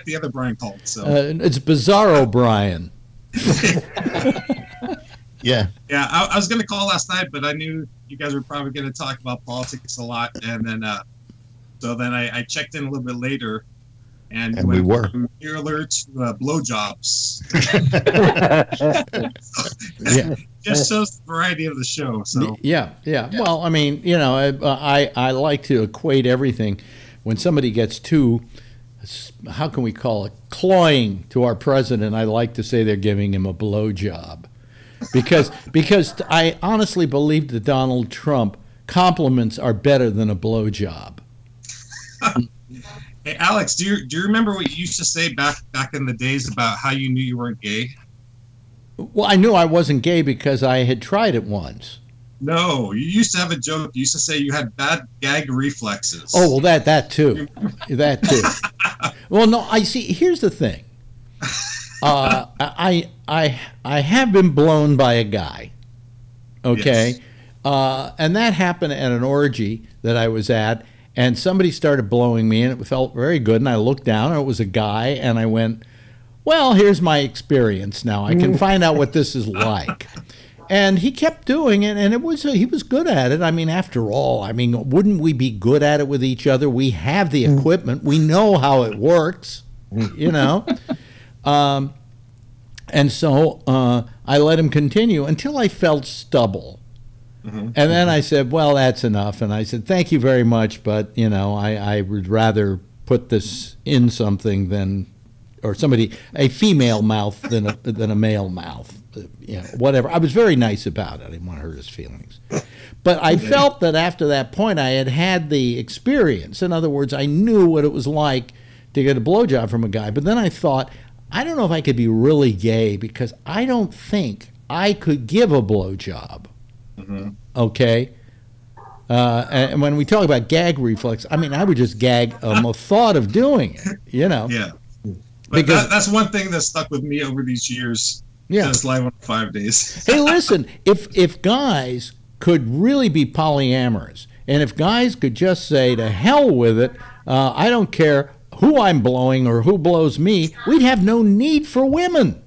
the other Brian called. So it's Bizarro Brian. Yeah. Yeah. I was going to call last night, but I knew you guys were probably going to talk about politics a lot, and then I checked in a little bit later. And we were from Mueller to blowjobs. Just shows the variety of the show. So yeah. Well, I mean, I like to equate everything. When somebody gets too, how can we call it, cloying to our president, I like to say they're giving him a blowjob, because I honestly believe that Donald Trump compliments are better than a blowjob. Hey, Alex, do you remember what you used to say back in the days about how you knew you weren't gay? Well, I knew I wasn't gay because I had tried it once. No, you used to have a joke. You used to say you had bad gag reflexes. Oh, well, that too. That too. Well, no, I see. Here's the thing. I have been blown by a guy. Okay, yes. And that happened at an orgy that I was at. And somebody started blowing me, and it felt very good. And I looked down, and it was a guy, and I went, Well, here's my experience now. I can find out what this is like. And he kept doing it, and he was good at it. I mean, after all, wouldn't we be good at it with each other? We have the equipment. We know how it works, you know. And so I let him continue until I felt stubble. And then I said, well, that's enough. And I said, thank you very much, but, you know, I would rather put this in something than, or a female mouth than a male mouth. You know, whatever. I was very nice about it. I didn't want to hurt his feelings. But I felt that after that point, I had the experience. In other words, I knew what it was like to get a blowjob from a guy. But then I thought, I don't know if I could be really gay because I don't think I could give a blowjob. Okay? And when we talk about gag reflex, I mean, I would just gag the thought of doing it, you know? Yeah. But that's one thing that stuck with me over these years. Yeah. Just live on 5 days. Hey, listen, if guys could really be polyamorous, and if guys could just say, to hell with it, I don't care who I'm blowing or who blows me, we'd have no need for women.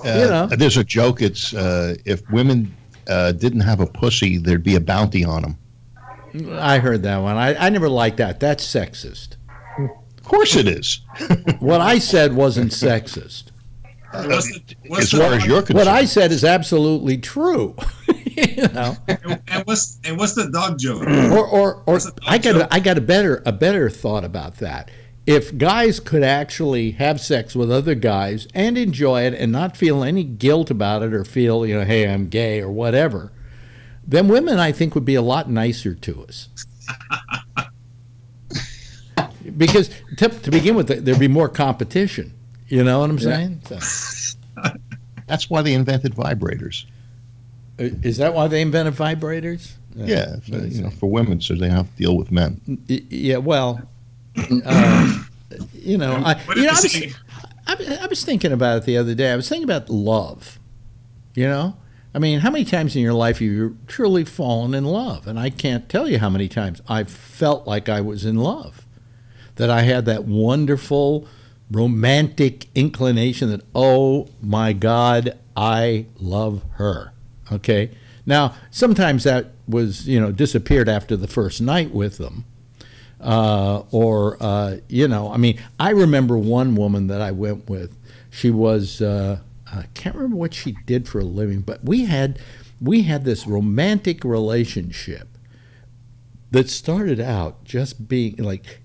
You know? There's a joke. It's if women didn't have a pussy, there'd be a bounty on them. I heard that one. I never liked that. That's sexist. Of course it is. What I said wasn't sexist. As far as you're concerned. What I said is absolutely true. You know. And what's the dog joke? Or I got a better thought about that. If guys could actually have sex with other guys and enjoy it and not feel any guilt about it or feel, you know, hey, I'm gay or whatever, then women, I think, would be a lot nicer to us. Because to begin with, there'd be more competition. You know what I'm saying? So. That's why they invented vibrators. Is that why they invented vibrators? Yeah, for women, so they have to deal with men. Yeah, well, you know, I was thinking about it the other day. I was thinking about love. You know, I mean, how many times in your life have you truly fallen in love? And I can't tell you how many times I've felt like I was in love. That I had that wonderful romantic inclination that, oh my God, I love her. Okay? Now, sometimes that was, you know, disappeared after the first night with them. You know, I mean, I remember one woman that I went with. She was, I can't remember what she did for a living, but we had this romantic relationship that started out just being like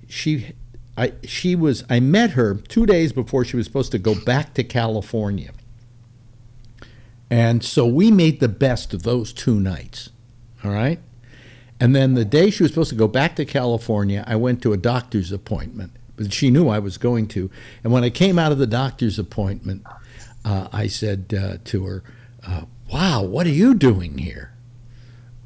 I met her 2 days before she was supposed to go back to California. And so we made the best of those 2 nights. All right? And then the day she was supposed to go back to California, I went to a doctor's appointment. But she knew I was going to. And when I came out of the doctor's appointment, I said to her, wow, what are you doing here?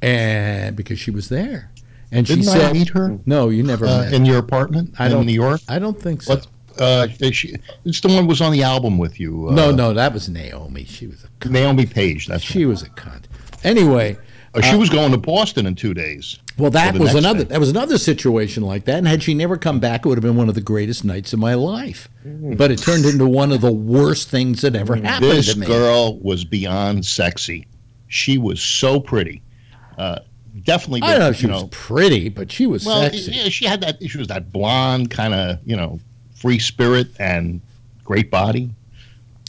And because she was there. And Didn't she said, I meet her? No, you never met in your apartment in New York? I don't think so. It's the one who was on the album with you. No, that was Naomi. She was a cunt. Naomi Page. She was a cunt. Anyway, she was going to Boston in 2 days. Well, that was another situation like that. And had she never come back, it would have been one of the greatest nights of my life. But it turned into one of the worst things that ever happened to me. This girl was beyond sexy. She was so pretty. Definitely. I don't know if she was pretty, but she was sexy. Yeah, she had that. She was that blonde kind of, free spirit and great body.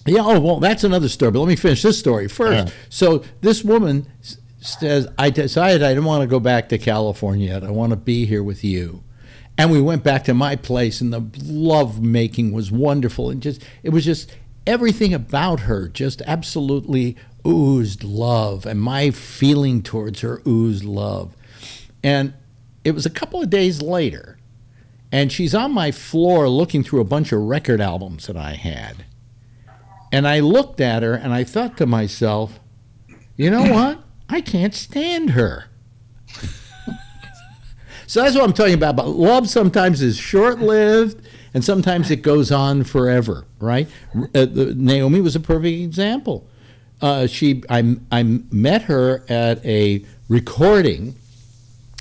Yeah. Oh, well, that's another story. But let me finish this story first. So this woman says, I decided I didn't want to go back to California yet. I want to be here with you. And we went back to my place, and the love making was wonderful. And it was just everything about her just absolutely oozed love, and my feeling towards her oozed love. And it was a couple of days later, and she's on my floor looking through a bunch of record albums that I had. And I looked at her, and I thought to myself, you know what? I can't stand her. So that's what I'm talking about. But love sometimes is short-lived, and sometimes it goes on forever, right? Naomi was a perfect example. I met her at a recording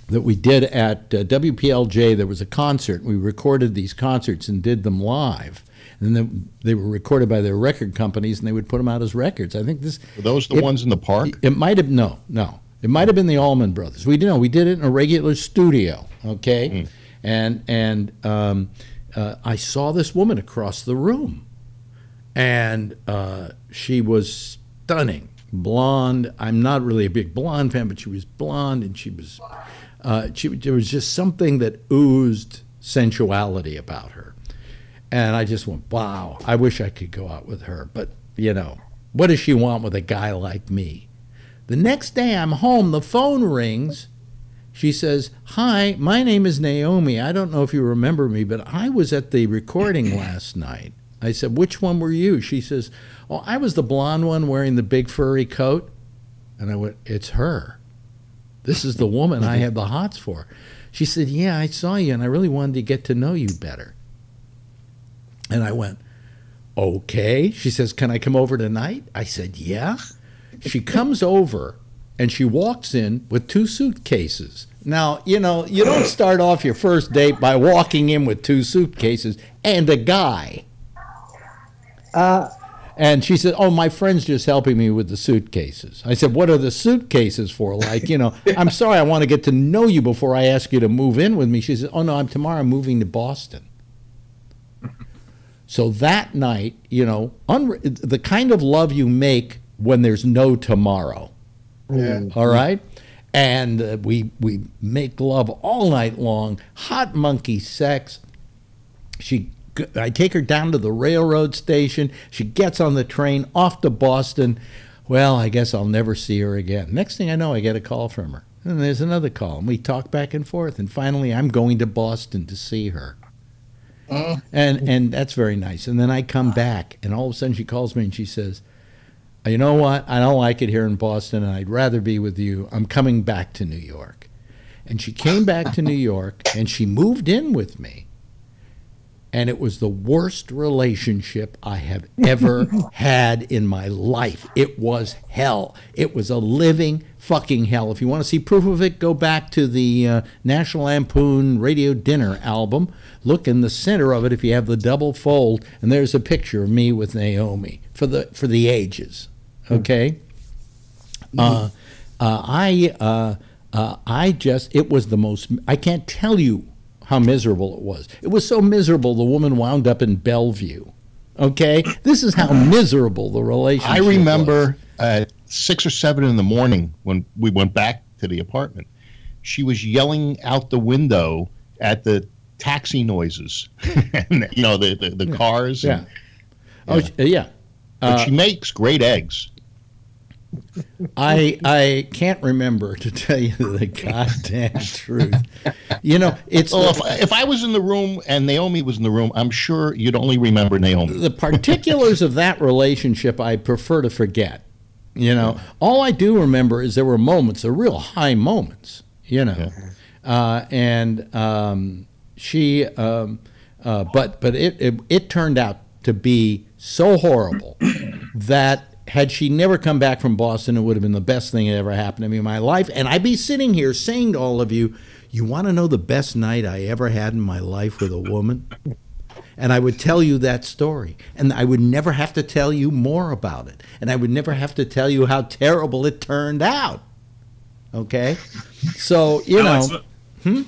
that we did at WPLJ. There was a concert. We recorded these concerts and did them live. And then they were recorded by their record companies, and they would put them out as records. I think this... Were those the ones in the park? It might have... No. It might have been the Allman Brothers. We did it in a regular studio, okay? And I saw this woman across the room. And she was stunning. Blonde. I'm not really a big blonde fan, but she was blonde, and she was... there was just something that oozed sensuality about her. And I just went, wow, I wish I could go out with her. But, you know, what does she want with a guy like me? The next day I'm home, the phone rings. She says, hi, my name is Naomi. I don't know if you remember me, but I was at the recording last night. I said, which one were you? She says, oh, I was the blonde one wearing the big furry coat. And I went, it's her. This is the woman I have the hots for. She said, yeah, I saw you, and I really wanted to get to know you better. And I went, okay. She says, can I come over tonight? I said, yeah. She comes over, and she walks in with 2 suitcases. Now, you know, you don't start off your first date by walking in with 2 suitcases and a guy. And she said, oh, my friend's just helping me with the suitcases. I said, what are the suitcases for? Like, you know, I'm sorry, I want to get to know you before I ask you to move in with me. She said, oh, no, tomorrow I'm moving to Boston. So that night, you know, the kind of love you make when there's no tomorrow. Yeah. All right? And we make love all night long, hot monkey sex. I take her down to the railroad station. She gets on the train off to Boston. Well, I guess I'll never see her again. Next thing I know, I get a call from her. And there's another call, and we talk back and forth. And finally, I'm going to Boston to see her. And that's very nice. And then I come back, and all of a sudden she calls me and she says, you know what? I don't like it here in Boston, and I'd rather be with you. I'm coming back to New York. And she came back to New York, and she moved in with me. And it was the worst relationship I have ever had in my life. It was hell. It was a living fucking hell. If you want to see proof of it, go back to the National Lampoon Radio Dinner album. Look in the center of it if you have the double fold, and there's a picture of me with Naomi for the ages. Okay? It was the most, I can't tell you how miserable it was. It was so miserable the woman wound up in Bellevue. Okay? This is how miserable the relationship I remember at 6 or 7 in the morning when we went back to the apartment, she was yelling out the window at the taxi noises. And, you know, the cars. Yeah. And, yeah. But she makes great eggs. I can't remember, to tell you the goddamn truth. You know, it's if I was in the room and Naomi was in the room, I'm sure you'd only remember Naomi. The particulars of that relationship I prefer to forget. You know, all I do remember is there were moments, the real high moments. You know, but it turned out to be so horrible that had she never come back from Boston, it would have been the best thing that ever happened to me in my life. And I'd be sitting here saying to all of you, you want to know the best night I ever had in my life with a woman? And I would tell you that story. And I would never have to tell you more about it. And I would never have to tell you how terrible it turned out. Okay? So, you Alex, know.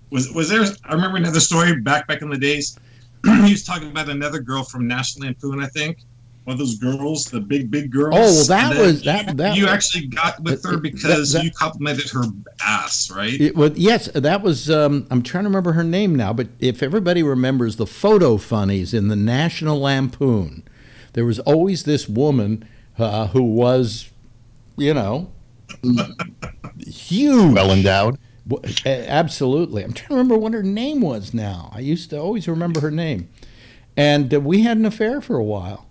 Was there, I remember another story back in the days. He was talking about another girl from National Lampoon, I think. One of those girls, the big girls. Oh, well, that was that. You actually got with her because you complimented her ass, right? Yes, that was. I'm trying to remember her name now, but if everybody remembers the photo funnies in the National Lampoon, there was always this woman who was, you know, huge, well endowed. Absolutely. I'm trying to remember what her name was now. I used to always remember her name, and we had an affair for a while.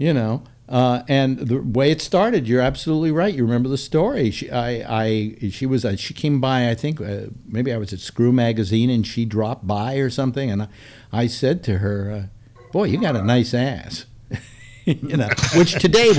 You know, and the way it started, you're absolutely right. You remember the story. She came by, I think, maybe I was at Screw Magazine, and she dropped by or something, and I said to her, boy, you got a nice ass. You know, which today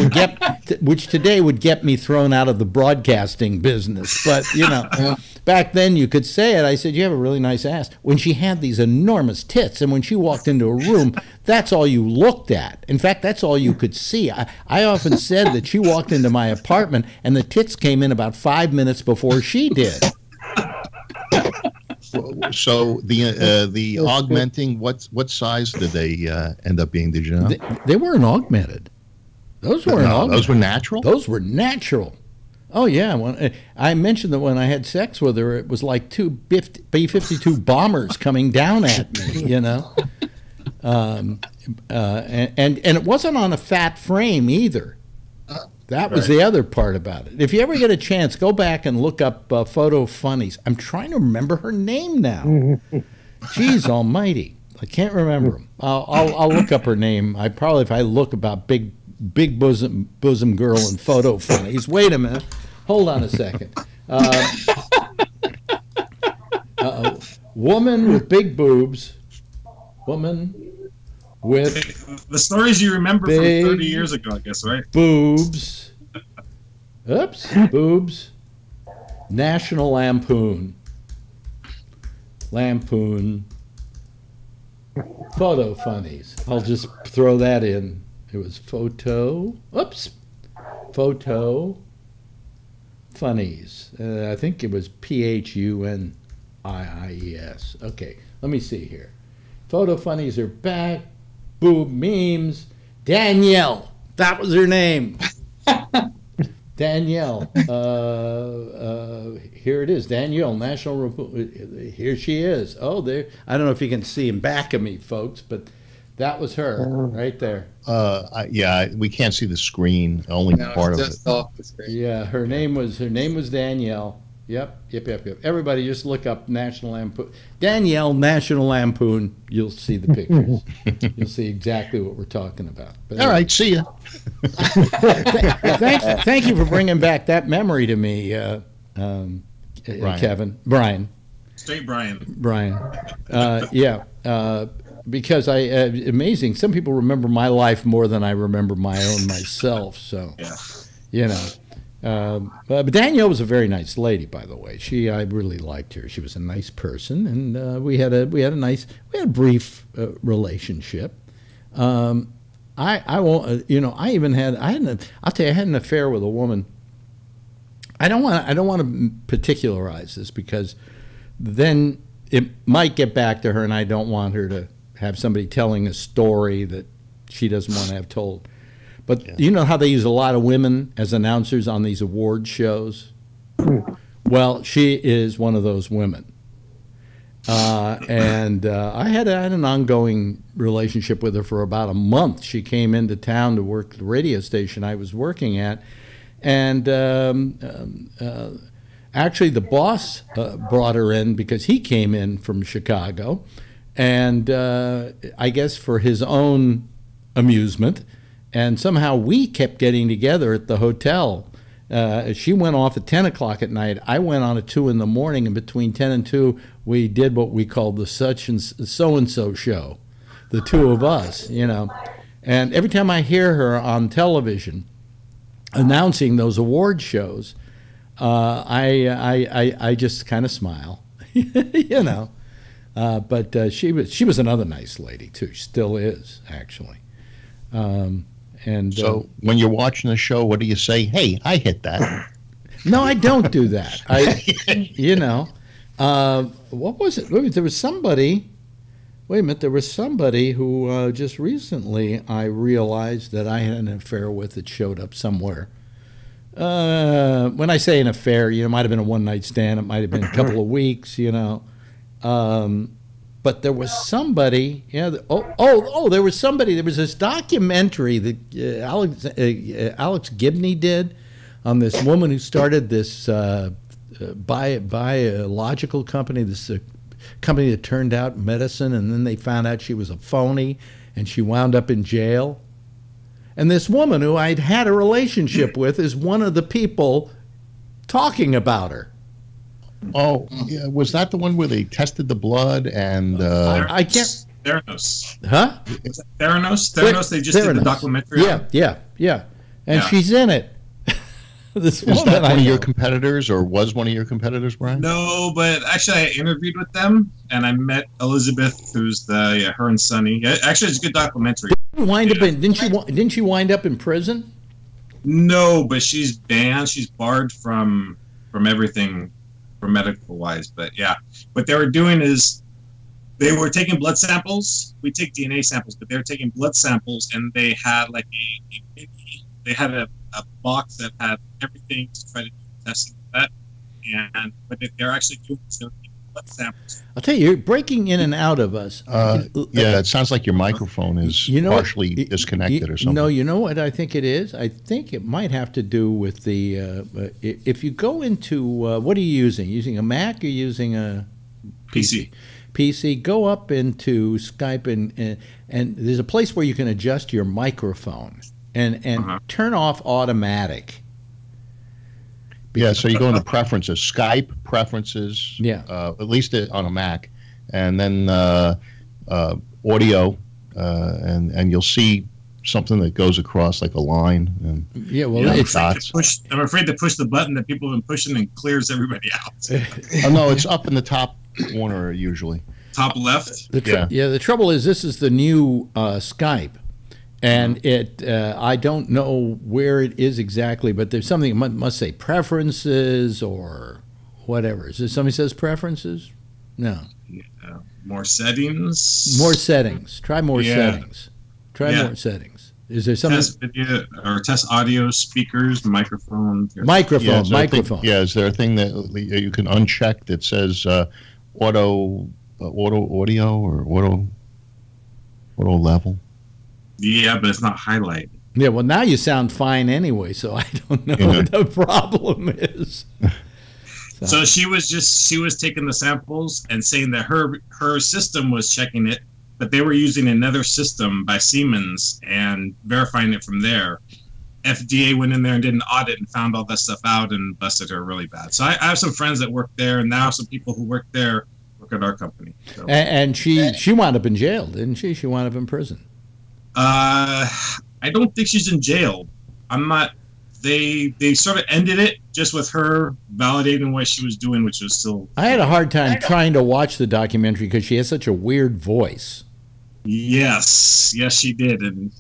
would get me thrown out of the broadcasting business. But you know, back then you could say it. I said, "You have a really nice ass." When she had these enormous tits, and when she walked into a room, that's all you looked at. In fact, that's all you could see. I often said that she walked into my apartment, and the tits came in about 5 minutes before she did. So the augmenting, what size did they end up being? Did you know? They weren't augmented. Those weren't augmented. Those were natural? Those were natural. Oh, yeah. When I mentioned that when I had sex with her, it was like two B-52 bombers coming down at me, you know. And it wasn't on a fat frame either. That was the other part about it. If you ever get a chance, go back and look up Photo Funnies. I'm trying to remember her name now. Jeez almighty. I can't remember them. I'll look up her name. If I look about big bosom girl and Photo Funnies. Wait a minute. Hold on a second. Woman with big boobs. Woman with the stories you remember from 30 years ago, I guess, right? Boobs. Oops. Boobs. National Lampoon. Photo Funnies. I'll just throw that in. It was Photo Funnies. I think it was Phuniies. Okay, let me see here. Photo Funnies are back. Boob memes. Danielle. That was her name. Danielle. Here it is. Danielle, National. Here she is. Oh, there. I don't know if you can see in back of me, folks, but that was her right there. Yeah, we can't see the screen. Only part of it. Just off the screen. Yeah, her name was Danielle. Yep. Everybody just look up National Lampoon. Danielle, National Lampoon. You'll see the pictures. You'll see exactly what we're talking about. But all right, see ya. Thank you for bringing back that memory to me, Kevin. Brian. Straight Brian. Because amazing. Some people remember my life more than I remember my own myself. So, you know. But Danielle was a very nice lady, by the way. I really liked her. She was a nice person, and we had a brief relationship. I won't, I had an affair with a woman. I don't want to particularize this because then it might get back to her, and I don't want her to have somebody telling a story that she doesn't want to have told. But you know how they use a lot of women as announcers on these award shows? Well, she is one of those women. And I had an ongoing relationship with her for about a month. She came into town to work at the radio station I was working at. And actually the boss brought her in because he came in from Chicago. And I guess for his own amusement. And somehow we kept getting together at the hotel. She went off at 10 o'clock at night. I went on at 2 in the morning, and between 10 and 2, we did what we called the such and so-and-so show, the two of us, you know. And every time I hear her on television announcing those award shows, I just kind of smile, you know. But she was another nice lady, too. She still is, actually. And so when you're watching the show, what do you say? Hey, I hit that. No, I don't do that. What was it? There was somebody. Wait a minute. There was somebody who just recently I realized that I had an affair with that showed up somewhere. When I say an affair, it might have been a one-night stand. It might have been a couple of weeks. But there was somebody, there was somebody. There was this documentary that Alex Gibney did on this woman who started this biological company, this company that turned out medicine, and then they found out she was a phony, and she wound up in jail. And this woman who I'd had a relationship with is one of the people talking about her. Oh, yeah. Was that the one where they tested the blood and? I can't. Theranos. Huh? Is that Theranos? Theranos, they just did the documentary. Yeah. And she's in it. Is that one of your competitors, or was one of your competitors, Brian? No, but actually I interviewed with them, and I met Elizabeth, who's her and Sonny. Actually, it's a good documentary. Didn't she wind up in prison? No, but she's banned. She's barred from everything, from medical wise. But yeah, what they were doing is they were taking blood samples. We take DNA samples, but they were taking blood samples, and they had like a box that had everything to try to do testing that. And but they're actually doing blood samples. I'll tell you, you're breaking in and out of us. Yeah, it sounds like your microphone is partially disconnected or something. No, you know what I think it is? I think it might have to do with the if you go into what are you using? Using a Mac or using a PC? PC. Go up into Skype and there's a place where you can adjust your microphone and turn off automatic. Yeah, so you go into preferences, Skype preferences. Yeah, at least on a Mac, and then audio, and you'll see something that goes across like a line. And yeah, well, it's dots. I'm afraid to push the button that people have been pushing and clears everybody out. Oh no, it's up in the top corner usually. Top left. The trouble is this is the new Skype. And I don't know where it is exactly, but there's something that must say preferences or whatever. Is there somebody says preferences? No. Yeah. More settings. More settings. Try more settings. Try more settings. Is there something? Test video or test audio, speakers, microphone. Microphone. Is there a thing that you can uncheck that says auto audio or auto level? Yeah, but it's not highlighted. Yeah, well, now you sound fine anyway, so I don't know what the problem is. So she was taking the samples and saying that her system was checking it, but they were using another system by Siemens and verifying it from there. FDA went in there and did an audit and found all that stuff out and busted her really bad. So I have some friends that work there, and now some people who work there work at our company. So. And she wound up in jail, didn't she? She wound up in prison. I don't think she's in jail. I'm not. They sort of ended it just with her validating what she was doing, which was still. I had a hard time trying to watch the documentary because she has such a weird voice. Yes, she did, and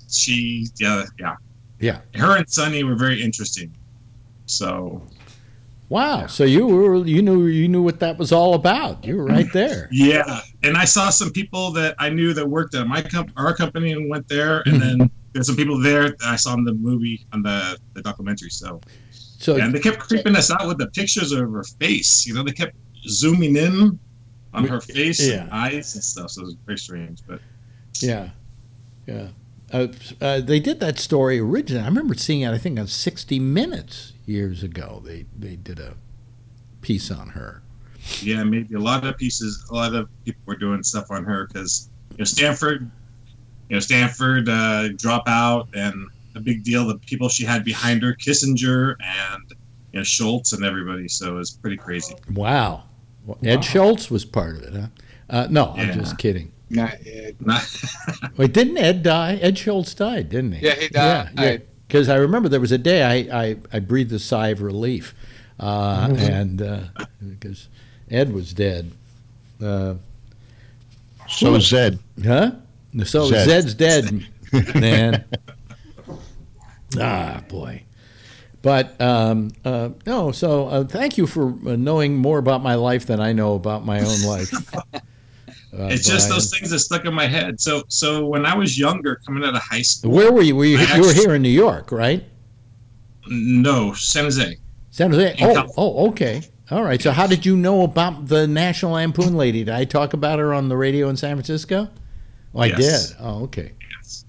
yeah. Her and Sonny were very interesting. So. Wow! Yeah. So you knew what that was all about. You were right there. Yeah, and I saw some people that I knew that worked at our company and went there, and then there's some people there that I saw in the movie on the documentary. So and they kept creeping us out with the pictures of her face. You know, they kept zooming in on her face and eyes and stuff. So it was very strange, but yeah. They did that story originally. I remember seeing it, I think, on 60 Minutes years ago. They did a piece on her. Yeah, maybe a lot of people were doing stuff on her because Stanford drop out, and a big deal. The people she had behind her, Kissinger and Schultz and everybody. So it was pretty crazy. Wow. Ed Schultz was part of it, huh? No, I'm just kidding. Not Ed. Wait, didn't Ed die? Ed Schultz died, didn't he? Yeah, he died. Yeah. Because I remember there was a day I breathed a sigh of relief, and because Ed was dead. So is Zed. Huh? So Zed's dead, man. Boy. But no. So thank you for knowing more about my life than I know about my own life. It's just those things that stuck in my head. So when I was younger, coming out of high school. Where were you? You were here in New York, right? No, San Jose. San Jose. Oh, okay. All right. So how did you know about the National Lampoon lady? Did I talk about her on the radio in San Francisco? Oh, I did. Oh, okay. Yes.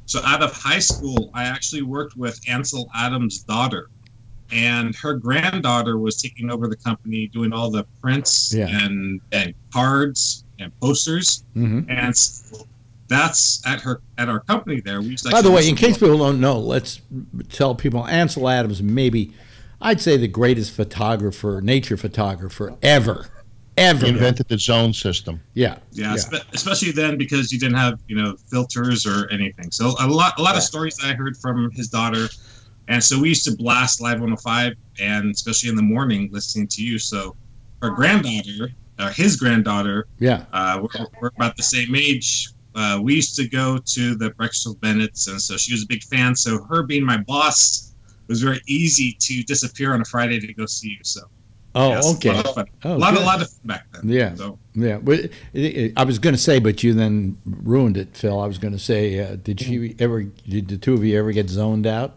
So out of high school, I actually worked with Ansel Adams' daughter. And her granddaughter was taking over the company, doing all the prints and cards and posters. Mm-hmm. And that's at our company there. We used to. By the way, in case people don't know, let's tell people Ansel Adams, maybe I'd say the greatest photographer, nature photographer ever. ever. He invented the zone system. Yeah. Especially then because you didn't have filters or anything. So a lot of stories I heard from his daughter, and so we used to blast Live 105, and especially in the morning listening to you. So her granddaughter, his granddaughter, we're about the same age. We used to go to the breakfast with Bennett's, and so she was a big fan. So her being my boss, it was very easy to disappear on a Friday to go see you. So. Okay. A lot of fun back then. Yeah. So. Yeah. But I was going to say, but you then ruined it, Phil. I was going to say, did the two of you ever get zoned out?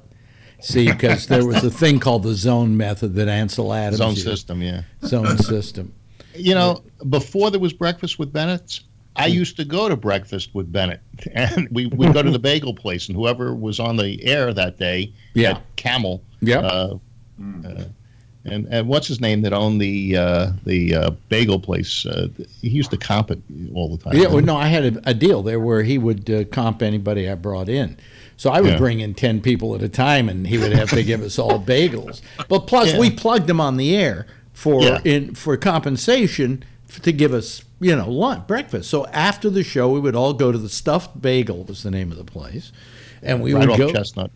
See, because there was a thing called the zone method that Ansel Adams Zone used. system, yeah. Zone system. Before there was breakfast with Bennett's, I used to go to breakfast with Bennett, and we'd go to the bagel place, and whoever was on the air that day at Camel. Yeah. And what's his name that owned the bagel place? He used to comp it all the time. Yeah, well, no, I had a deal there where he would comp anybody I brought in. So I would bring in 10 people at a time, and he would have to give us all bagels. But plus, we plugged them on the air for compensation to give us, lunch, breakfast. So after the show, we would all go to the Stuffed Bagel, was the name of the place, and we would go. Chestnut.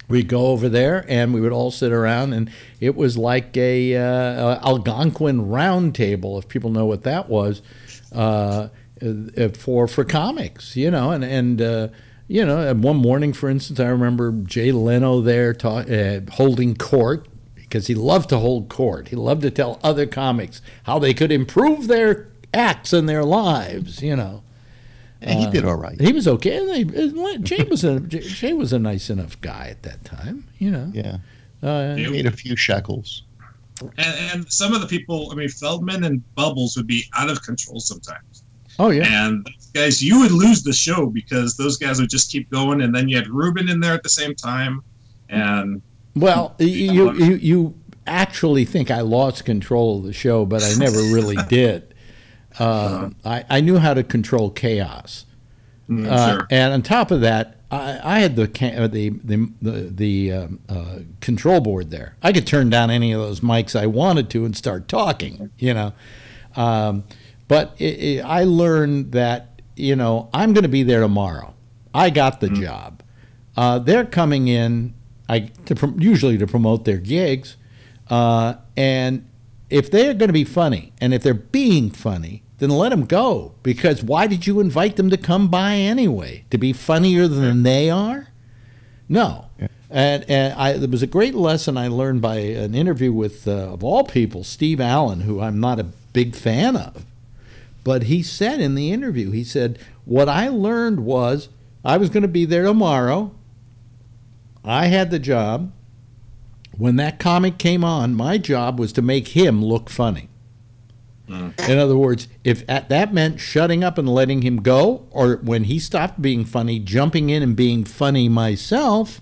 We'd go over there, and we would all sit around, and it was like a Algonquin round table, if people know what that was, for comics, and one morning, for instance, I remember Jay Leno there holding court, because he loved to hold court. He loved to tell other comics how they could improve their acts and their lives, And he did all right. He was okay. Jay was a nice enough guy at that time, Yeah. He made a few shekels. And some of the people, Feldman and Bubbles would be out of control sometimes. Oh, yeah. And guys, you would lose the show because those guys would just keep going, and then you had Ruben in there at the same time. And well, you actually think I lost control of the show, but I never really did. I knew how to control chaos, sure. And on top of that, I had the control board there. I could turn down any of those mics I wanted to and start talking, But I learned that I'm going to be there tomorrow. I got the job. They're coming in usually to promote their gigs, and if they're going to be funny, and if they're being funny, then let them go. Because why did you invite them to come by anyway? To be funnier than they are? No. Yeah. And there was a great lesson I learned by an interview with, of all people, Steve Allen, who I'm not a big fan of. But he said in the interview, he said, what I learned was I was going to be there tomorrow. I had the job. When that comic came on, my job was to make him look funny. In other words, if that meant shutting up and letting him go, or when he stopped being funny, jumping in and being funny myself.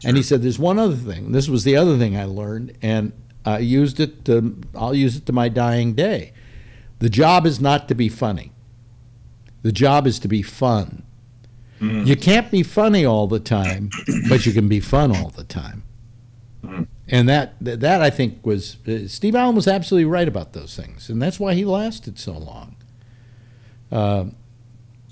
Sure. And he said, there's one other thing. This was the other thing I learned, and I'll use it to my dying day. The job is not to be funny. The job is to be fun. You can't be funny all the time, but you can be fun all the time. And that I think was Steve Allen was absolutely right about those things, and that's why he lasted so long. Do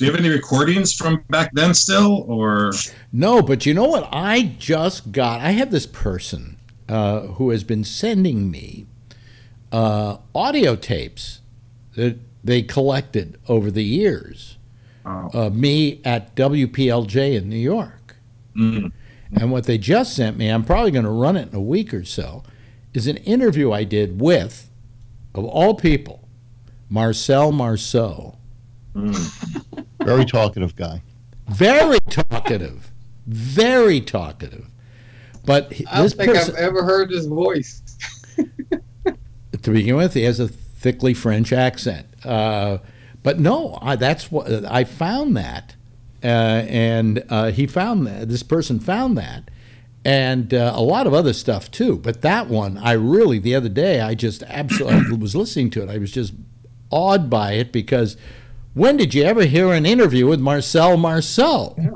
you have any recordings from back then still, or no? But you know what? I just got. I have this person who has been sending me audio tapes that they collected over the years. Me at WPLJ in New York. And what they just sent me, I'm probably going to run it in a week or so, is an interview I did with, of all people, Marcel Marceau. Very talkative guy. Very talkative. Very talkative. But I don't think I've ever heard his voice. To begin with, he has a thickly French accent. But no, that's what I found that. And he found that, this person found that, and a lot of other stuff too. But that one, I really, the other day, I just absolutely was listening to it. I was just awed by it, because when did you ever hear an interview with Marcel Marceau? Yeah.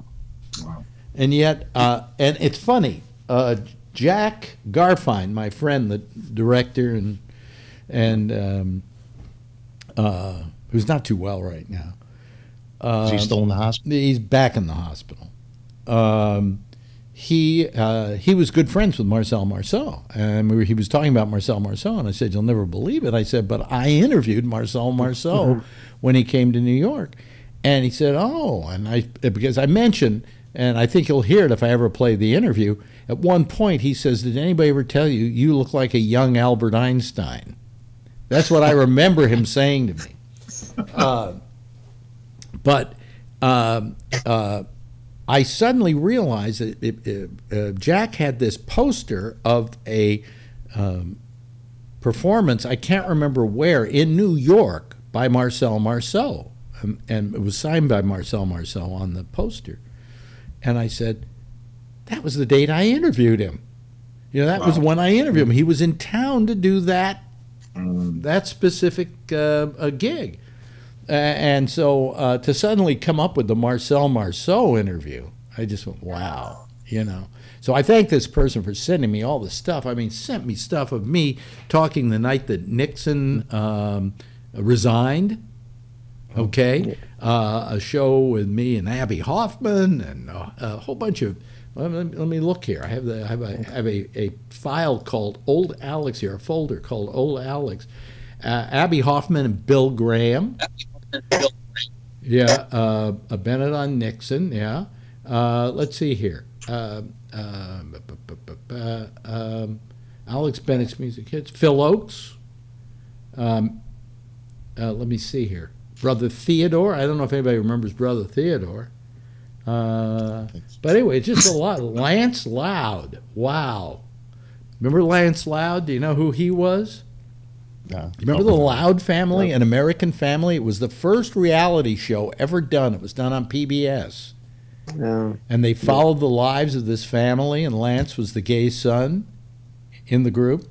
Wow. And yet, and it's funny, Jack Garfine, my friend, the director and who's not too well right now. Is he still in the hospital? He's back in the hospital. He was good friends with Marcel Marceau, and he was talking about Marcel Marceau, and I said, "You'll never believe it." I said, "But I interviewed Marcel Marceau when he came to New York," and he said, "Oh," and because I mentioned, and I think you'll hear it if I ever play the interview. At one point, he says, "Did anybody ever tell you you look like a young Albert Einstein?" That's what I remember him saying to me. But I suddenly realized that Jack had this poster of a performance, I can't remember where, in New York by Marcel Marceau. And it was signed by Marcel Marceau on the poster. And I said, that was the date I interviewed him. You know, that was when I interviewed him. He was in town to do that specific gig. And so to suddenly come up with the Marcel Marceau interview, I just went, wow, you know. So I thank this person for sending me all the stuff. I mean, sent me stuff of me talking the night that Nixon resigned, okay? A show with me and Abby Hoffman and a whole bunch of, let me look here. I have a file called Old Alex here, a folder called Old Alex. Abby Hoffman and Bill Graham. Yeah, Bennett on Nixon, yeah. Let's see here. Alex Bennett's music hits. Phil Oakes. Let me see here. Brother Theodore. I don't know if anybody remembers Brother Theodore. But anyway, it's just a lot. Lance Loud. Wow. Remember Lance Loud? Do you know who he was? No. Remember the Loud family, an American family? It was the first reality show ever done. It was done on PBS. No. And they followed the lives of this family, and Lance was the gay son in the group.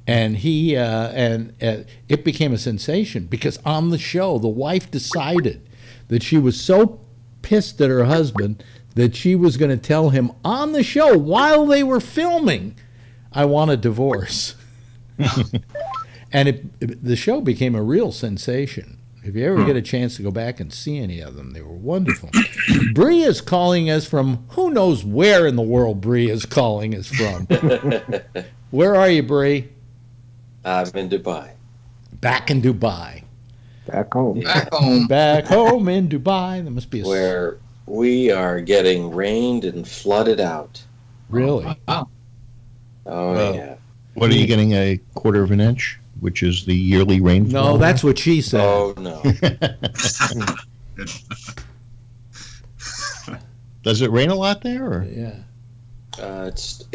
And it became a sensation because on the show, the wife decided that she was so pissed at her husband that she was going to tell him on the show while they were filming, "I want a divorce." And the show became a real sensation. If you ever get a chance to go back and see any of them, they were wonderful. Bree is calling us from who knows where in the world Bree is calling us from. Where are you, Bree? I'm in Dubai. Back in Dubai. Back home. Back home. Back home in Dubai. There must be where we are getting rained and flooded out. Really? Oh, yeah. What are you getting, a quarter of an inch, which is the yearly rainfall? No, that's what she said. Oh, no. Does it rain a lot there? Or? Yeah. It's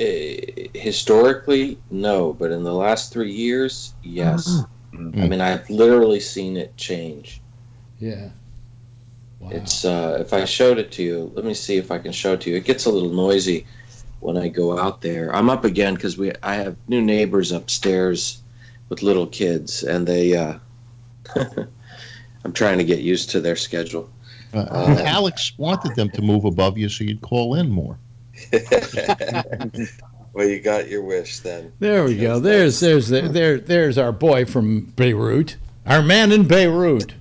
historically, no, but in the last 3 years, yes. I mean, I've literally seen it change. Yeah. Wow. It's if I showed it to you, let me see if I can show it to you. It gets a little noisy when I go out there. I'm up again because I have new neighbors upstairs with little kids, and they I'm trying to get used to their schedule. Alex wanted them to move above you so you'd call in more. Well, you got your wish then. There we go. There's our boy from Beirut, our man in Beirut.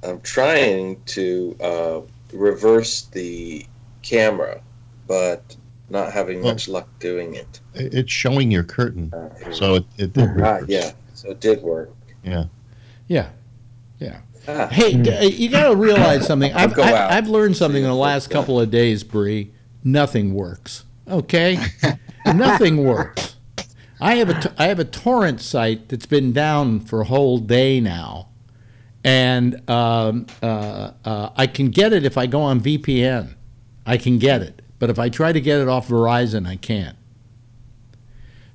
I'm trying to reverse the camera, but not having much luck doing it. It's showing your curtain, so it did reverse. Yeah, so it did work. Yeah. Yeah. Hey, you got to realize something. I've learned something in the last couple of days, Bree. Nothing works. Okay, nothing works. I have a torrent site that's been down for a whole day now, and I can get it if I go on VPN. I can get it, but if I try to get it off Verizon, I can't.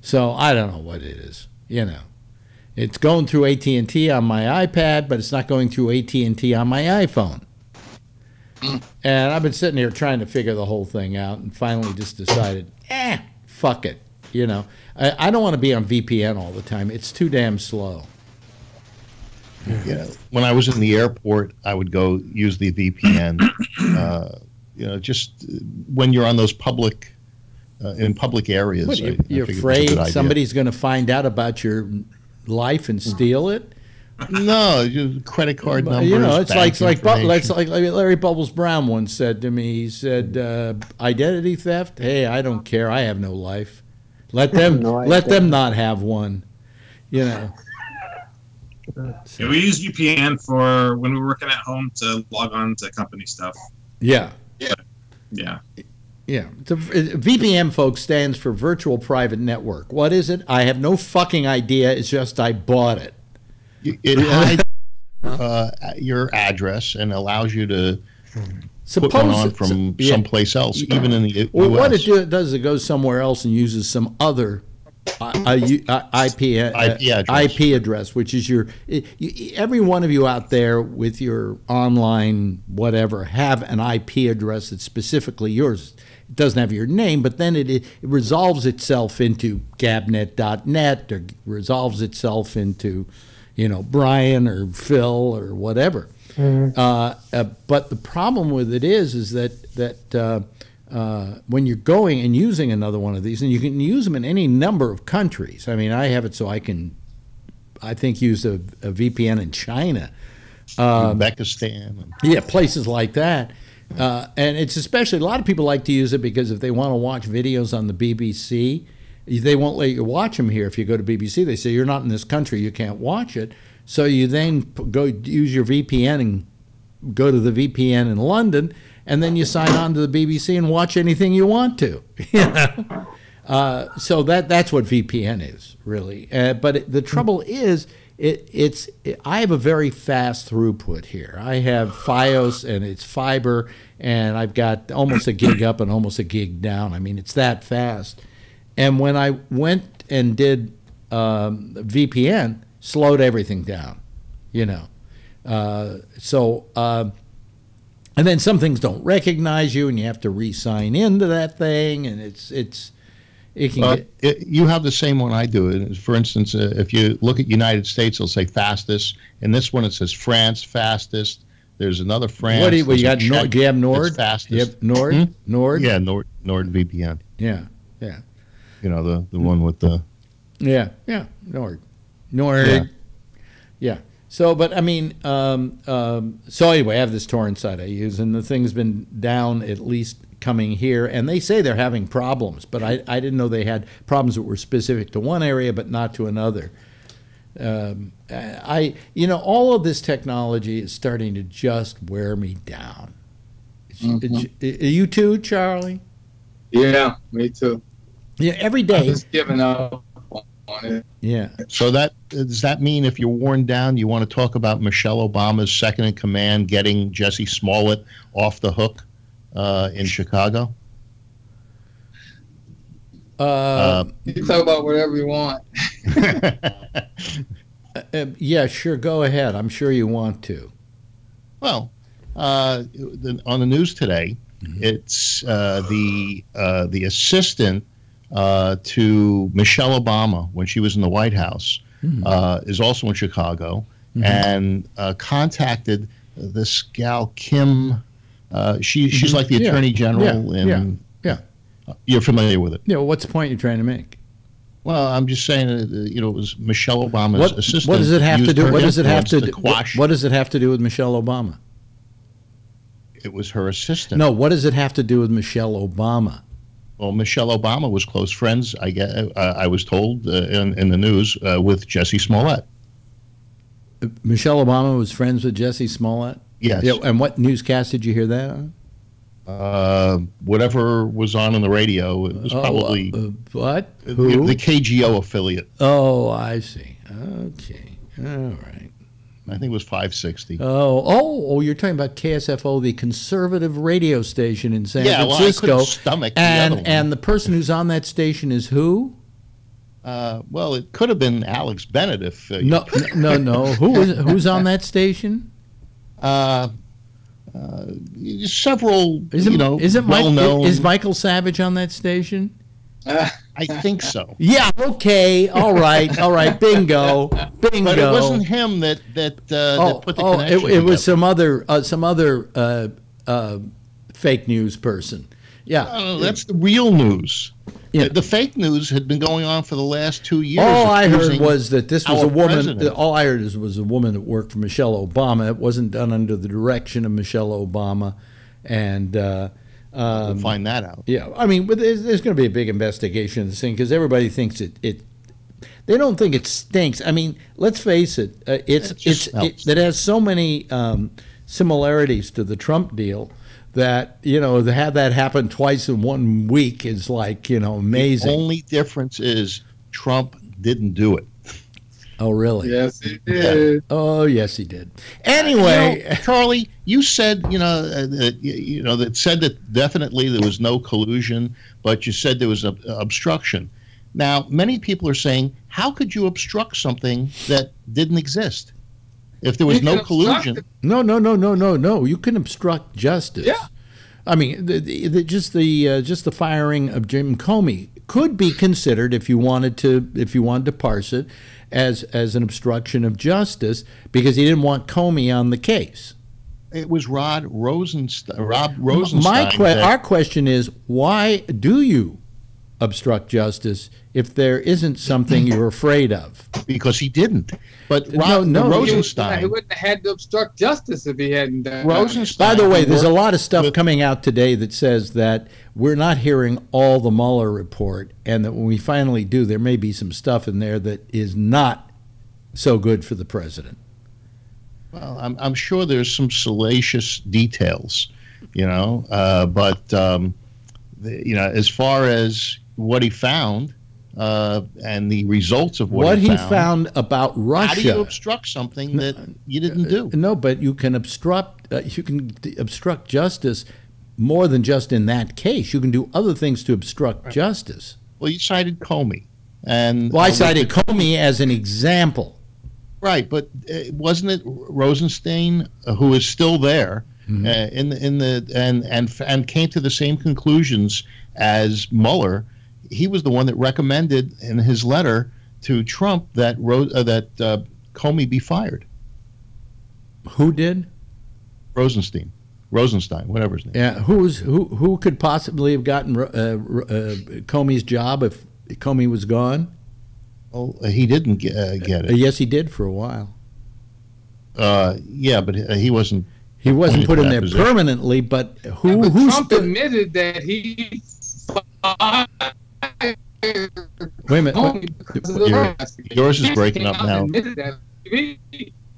So I don't know what it is. You know. It's going through AT&T on my iPad, but it's not going through AT&T on my iPhone. And I've been sitting here trying to figure the whole thing out and finally just decided, fuck it. You know, I don't want to be on VPN all the time. It's too damn slow. Yeah. When I was in the airport, I would go use the VPN. You know, just when you're on those public, in public areas. What, you're afraid somebody's going to find out about your life and steal it? No, credit card numbers. You know, it's like Larry Bubbles Brown once said to me. He said, "Identity theft? Hey, I don't care. I have no life. Let them not have one." You know. Yeah, we use VPN for when we're working at home to log on to company stuff. Yeah. Yeah. VPN, folks, stands for Virtual Private Network. What is it? I have no fucking idea. It's just I bought it. It hides your address and allows you to put one on from someplace else, even in the US. Well, what it does is it goes somewhere else and uses some other IP address, which is every one of you out there with your online whatever have an IP address that's specifically yours. It doesn't have your name, but then it resolves itself into gabnet.net or resolves itself into, Brian or Phil or whatever. But the problem with it is that when you're going and using another one of these, and you can use them in any number of countries. I mean, I have it so I think, use a VPN in China. Uzbekistan. Yeah, places like that. And it's especially, a lot of people like to use it because if they want to watch videos on the BBC, they won't let you watch them here. If you go to BBC, they say, you're not in this country, you can't watch it. So you then go use your VPN and go to the VPN in London, and then you sign on to the BBC and watch anything you want to. So that's what VPN is, really. But the trouble is, I have a very fast throughput here. I have FiOS and it's fiber, and I've got almost a gig up and almost a gig down. I mean, it's that fast. And when I went and did VPN, slowed everything down, and then some things don't recognize you, and you have to re-sign into that thing, and you have the same one I do. For instance, if you look at United States, it'll say fastest. In this one, it says France fastest. There's another France. Do you got? Do you have Nord? Fastest. You have Nord? Nord? Yeah, Nord VPN. Yeah. The one with the. Yeah, Nord. Yeah. So, but I mean, so anyway, I have this torrent site I use, and the thing's been down at least coming here, and they say they're having problems, but I didn't know they had problems that were specific to one area but not to another. All of this technology is starting to just wear me down. You too, Charlie? Yeah, me too. Yeah, every day. I'm just giving up on it. Yeah. So does that mean if you're worn down, you want to talk about Michelle Obama's second in command getting Jesse Smollett off the hook in Chicago? You can talk about whatever you want. Yeah, sure. Go ahead. I'm sure you want to. Well, on the news today, it's the assistant to Michelle Obama when she was in the White House is also in Chicago and contacted this gal Kim. She's like the Attorney General. You're familiar with it. Yeah. Well, what's the point you're trying to make? Well, I'm just saying, it was Michelle Obama's assistant. What does it have to do? What does it have to do? What does it have to do with Michelle Obama? It was her assistant. No, what does it have to do with Michelle Obama? Well, Michelle Obama was close friends, I was told in the news, with Jesse Smollett. Michelle Obama was friends with Jesse Smollett? Yes. Yeah, and what newscast did you hear that on? Whatever was on the radio, it was probably what? Who? The KGO affiliate. Oh, I see. Okay, all right. I think it was 560. Oh! You're talking about KSFO, the conservative radio station in San Francisco. Well, I couldn't stomach the other one. And the person who's on that station is who? Well, it could have been Alex Bennett if. No. Who's on that station? Several, well-known. Is Michael Savage on that station? I think so. Yeah. Okay. All right. Bingo. But it wasn't him that put the connection. It was some other fake news person. Yeah. That's the real news. The fake news had been going on for the last 2 years. All I heard was that this was a woman. All I heard was a woman that worked for Michelle Obama. It wasn't done under the direction of Michelle Obama, and we'll find that out. Yeah, I mean, but there's going to be a big investigation of this thing because everybody thinks it. They don't think it stinks. I mean, let's face it. It has so many similarities to the Trump deal that, to have that happen twice in 1 week is like, amazing. The only difference is Trump didn't do it. Oh, really? Yes, he did. Yeah. Oh, yes, he did. Anyway, Charlie, you said, that said that definitely there was no collusion, but you said there was obstruction. Now, many people are saying, how could you obstruct something that didn't exist? If there was no collusion. No. You can obstruct justice. Yeah. I mean, just the firing of Jim Comey could be considered, if you wanted to parse it, as an obstruction of justice because he didn't want Comey on the case. It was Rob Rosenstein. Our question is, why do you obstruct justice if there isn't something you're afraid of? Because he didn't. But Rosenstein. He wouldn't have had to obstruct justice if he hadn't done Rosenstein. By the way, there's a lot of stuff coming out today that says that we're not hearing all the Mueller report, and that when we finally do, there may be some stuff in there that is not so good for the president. Well, I'm sure there's some salacious details, but as far as what he found and the results of what he found about Russia. How do you obstruct something that you didn't do? No, but you can obstruct justice more than just in that case. You can do other things to obstruct justice. Well, you cited Comey, I cited Comey as an example. Right, but wasn't it Rosenstein who is still there? Mm-hmm. and came to the same conclusions as Mueller? He was the one that recommended in his letter to Trump that Comey be fired. Who did? Rosenstein, whatever his name. Yeah, who could possibly have gotten Comey's job if Comey was gone? Well, he didn't get it. Yes, he did for a while. Yeah, but he wasn't. He wasn't put in there permanently, but who Trump admitted that he Wait a minute. Yours is breaking up now.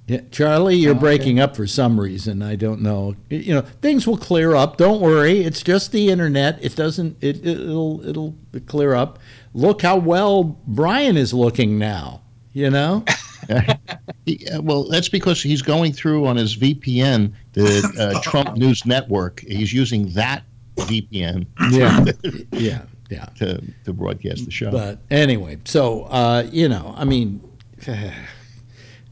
Yeah, Charlie, you're breaking up for some reason. I don't know. Things will clear up. Don't worry. It's just the internet. It'll clear up. Look how well Brian is looking now. Well, that's because he's going through on his VPN the Trump News Network. He's using that VPN. Yeah. To broadcast the show. But anyway, so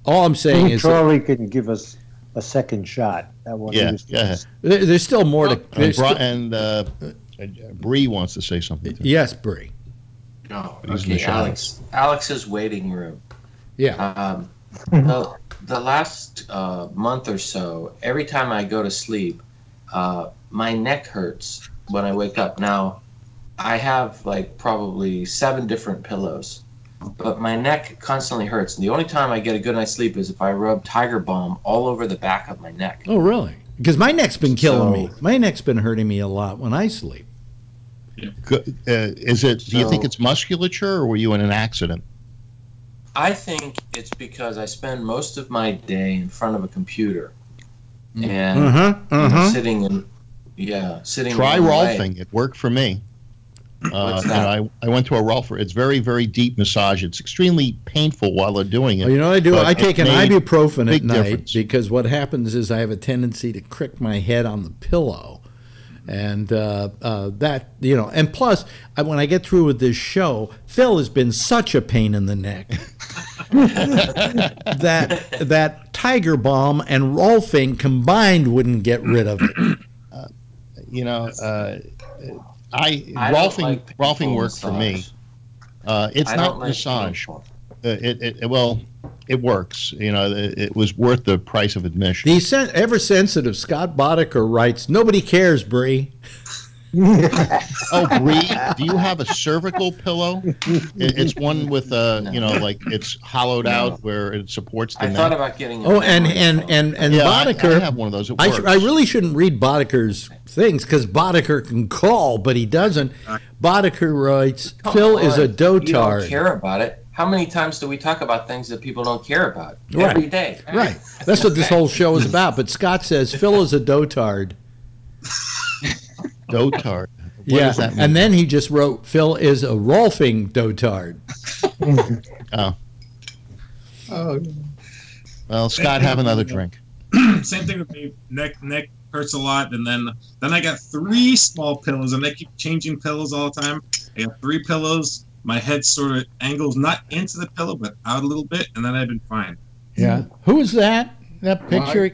all I'm saying is Charlie can give us a second shot at one of these things. There's still more to. Bree wants to say something. Yes, Bree. Oh, okay, Alex's waiting room. Yeah. The last month or so, every time I go to sleep, my neck hurts when I wake up. Now, I have probably 7 different pillows, but my neck constantly hurts. And the only time I get a good night's sleep is if I rub Tiger Balm all over the back of my neck. Oh, really? Because my neck's been killing me. My neck's been hurting me a lot when I sleep. Is it? Do you think it's musculature, or were you in an accident? I think it's because I spend most of my day in front of a computer and sitting in. Try Rolfing. It worked for me. What's that? I went to a Rolfer. It's very, very deep massage. It's extremely painful while they're doing it. Well, you know what I do? I take an ibuprofen at night because what happens is I have a tendency to crick my head on the pillow. And and plus, when I get through with this show, Phil has been such a pain in the neck that Tiger Balm and Rolfing combined wouldn't get rid of it. Rolfing worked for me. It's not massage. It works. It was worth the price of admission. The ever sensitive Scott Boddicker writes, "Nobody cares, Bree." Oh, Bree, do you have a cervical pillow? It's one with like it's hollowed out where it supports the I neck. thought about getting. And Boddicker. I have one of those. I really shouldn't read Boddicker's things because Boddicker can call, but he doesn't. Boddicker writes, "Phil is a dotard." You don't care about it. How many times do we talk about things that people don't care about Right. every day? Right. That's what this whole show is about. But Scott says Phil is a dotard. Dotard. What does that mean? And then he just wrote, Phil is a Rolfing dotard. Oh. Oh. Well, Scott, have another drink. Same thing with me. Neck hurts a lot, and then I got 3 small pillows, and I keep changing pillows all the time. I got 3 pillows. My head sort of angles not into the pillow, but out a little bit, and then I've been fine. Yeah. Who is that? That picture?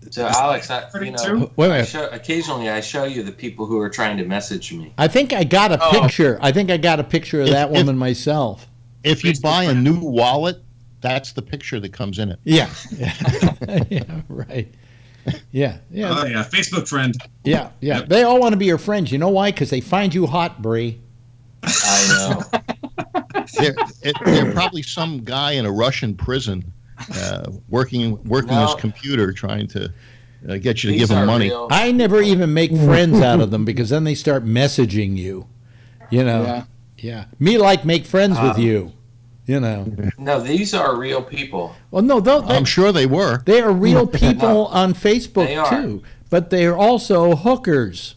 So, Alex, Wait a minute. Occasionally I show you the people who are trying to message me. I think I got a picture. I think I got a picture of that woman myself. If you buy a new wallet, that's the picture that comes in it. Yeah. Yeah, right. Yeah. Oh, yeah. Facebook friend. Yeah. They all want to be your friends. You know why? Because they find you hot, Bree. I know. They're probably some guy in a Russian prison working his computer trying to get you to give him money. I never even make friends out of them because then they start messaging you. You know? Yeah. Me make friends with you. You know. No, these are real people. Well, no, I'm sure they were. They are real people on Facebook too, but they are also hookers.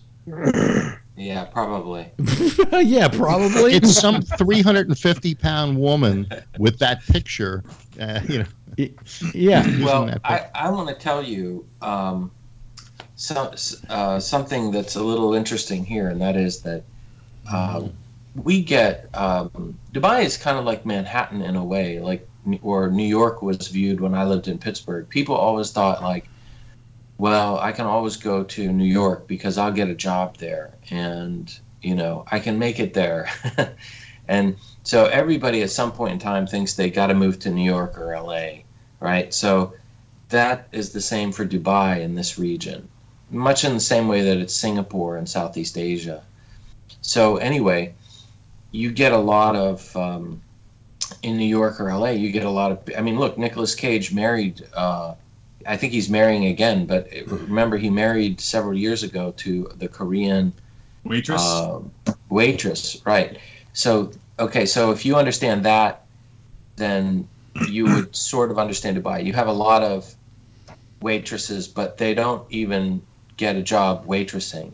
Yeah, probably. Yeah, probably. It's some 350-pound woman with that picture. Yeah. Well, I want to tell you something that's a little interesting here, and that is that we get Dubai is kind of like Manhattan in a way, or New York was viewed when I lived in Pittsburgh. People always thought well, I can always go to New York because I'll get a job there, and I can make it there. And so everybody at some point in time thinks they got to move to New York or LA, right? So that is the same for Dubai in this region, much in the same way that it's Singapore and Southeast Asia. So anyway, you get a lot of, in New York or LA, you get a lot of, look, Nicolas Cage married, I think he's marrying again, but remember he married several years ago to the Korean waitress, right? So, okay, so if you understand that, then you would sort of understand Dubai. You have a lot of waitresses, but they don't even get a job waitressing.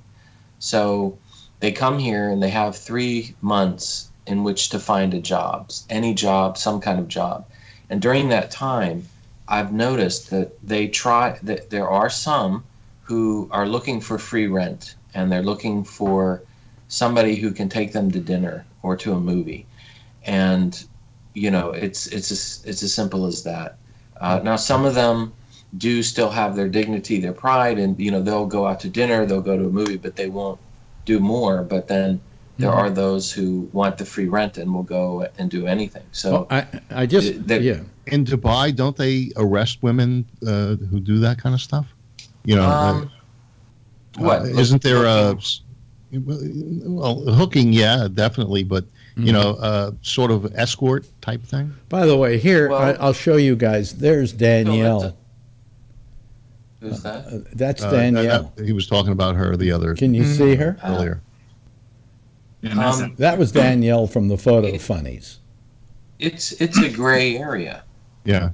So they come here and they have 3 months in which to find a job, any job, some kind of job. And during that time, I've noticed that that there are some who are looking for free rent, and they're looking for somebody who can take them to dinner or to a movie. And, it's as simple as that. Now, some of them do still have their dignity, their pride, and, they'll go out to dinner, they'll go to a movie, but they won't do more. But then there are those who want the free rent and will go and do anything. So I just in Dubai, don't they arrest women who do that kind of stuff? What isn't there a hooking? Yeah, definitely, but sort of escort type thing. By the way, here I'll show you guys. There's Danielle. Who's that? That's Danielle. He was talking about her the other. Can you see her earlier? That was Danielle from the Photo Funnies. It's a gray area. Yeah.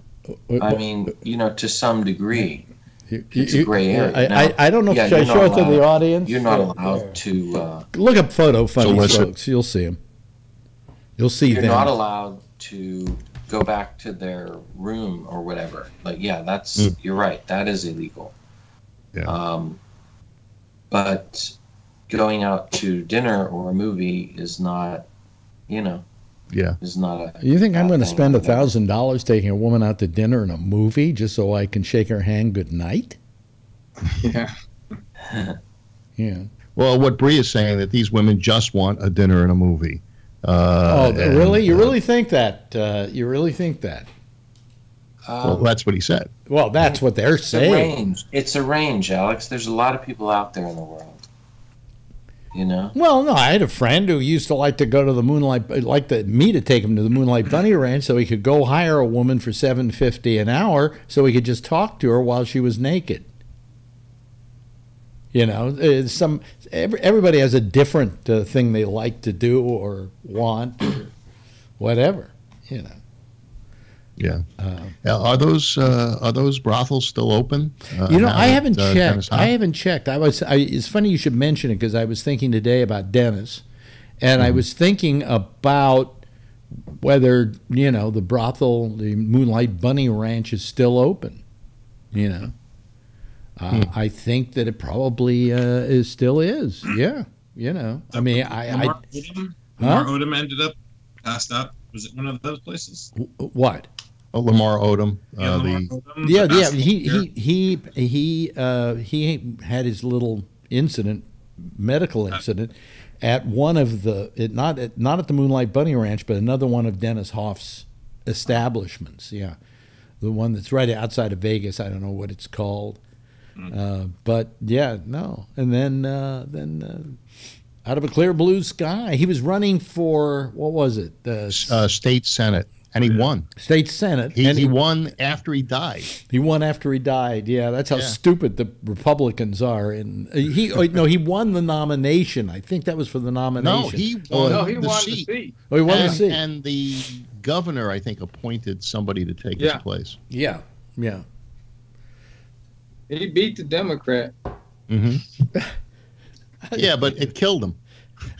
To some degree, it's a gray area. Now, I don't know if I show it to the audience. You're not allowed to look up Photo Funnies, folks. You'll see them. You'll see them. You're not allowed to go back to their room or whatever. That's you're right. That is illegal. Yeah. But going out to dinner or a movie is not, is not a. You think I'm going to spend $1,000 taking a woman out to dinner and a movie just so I can shake her hand good night? Yeah. Yeah. Well, what Bree is saying that these women just want a dinner and a movie. Really? You really think that? You really think that? Well, that's what he said. Well, that's what they're saying. It's a range, Alex. There's a lot of people out there in the world. you know? Well, no, I had a friend who used to like to go to the Moonlight, me to take him to the Moonlight Bunny Ranch so he could go hire a woman for $7.50 an hour so he could just talk to her while she was naked. You know, everybody has a different thing they like to do or want or whatever, you know. Yeah. Are those brothels still open? You know, I haven't checked. Dennis I haven't checked. It's funny you should mention it because I was thinking today about Dennis, and I was thinking about whether, you know, the brothel, the Moonlight Bunny Ranch, is still open. You know, I think that it probably still is. Yeah. You know, I mean, Lamar Odom ended up passed out. Was it one of those places? What? Lamar Odom. He had his little medical incident, at one of not at the Moonlight Bunny Ranch, but another one of Dennis Hoff's establishments. Yeah, the one that's right outside of Vegas. I don't know what it's called, but yeah, no. And then out of a clear blue sky, he was running for, what was it? State Senate. And he won. State Senate. He won after he died. He won after he died. Yeah, that's how stupid the Republicans are. And he won the nomination. I think that was for the nomination. No, he won the seat. Oh, he won the seat. And the governor, I think, appointed somebody to take his place. Yeah, yeah. He beat the Democrat. Mm-hmm. Yeah, but it killed him.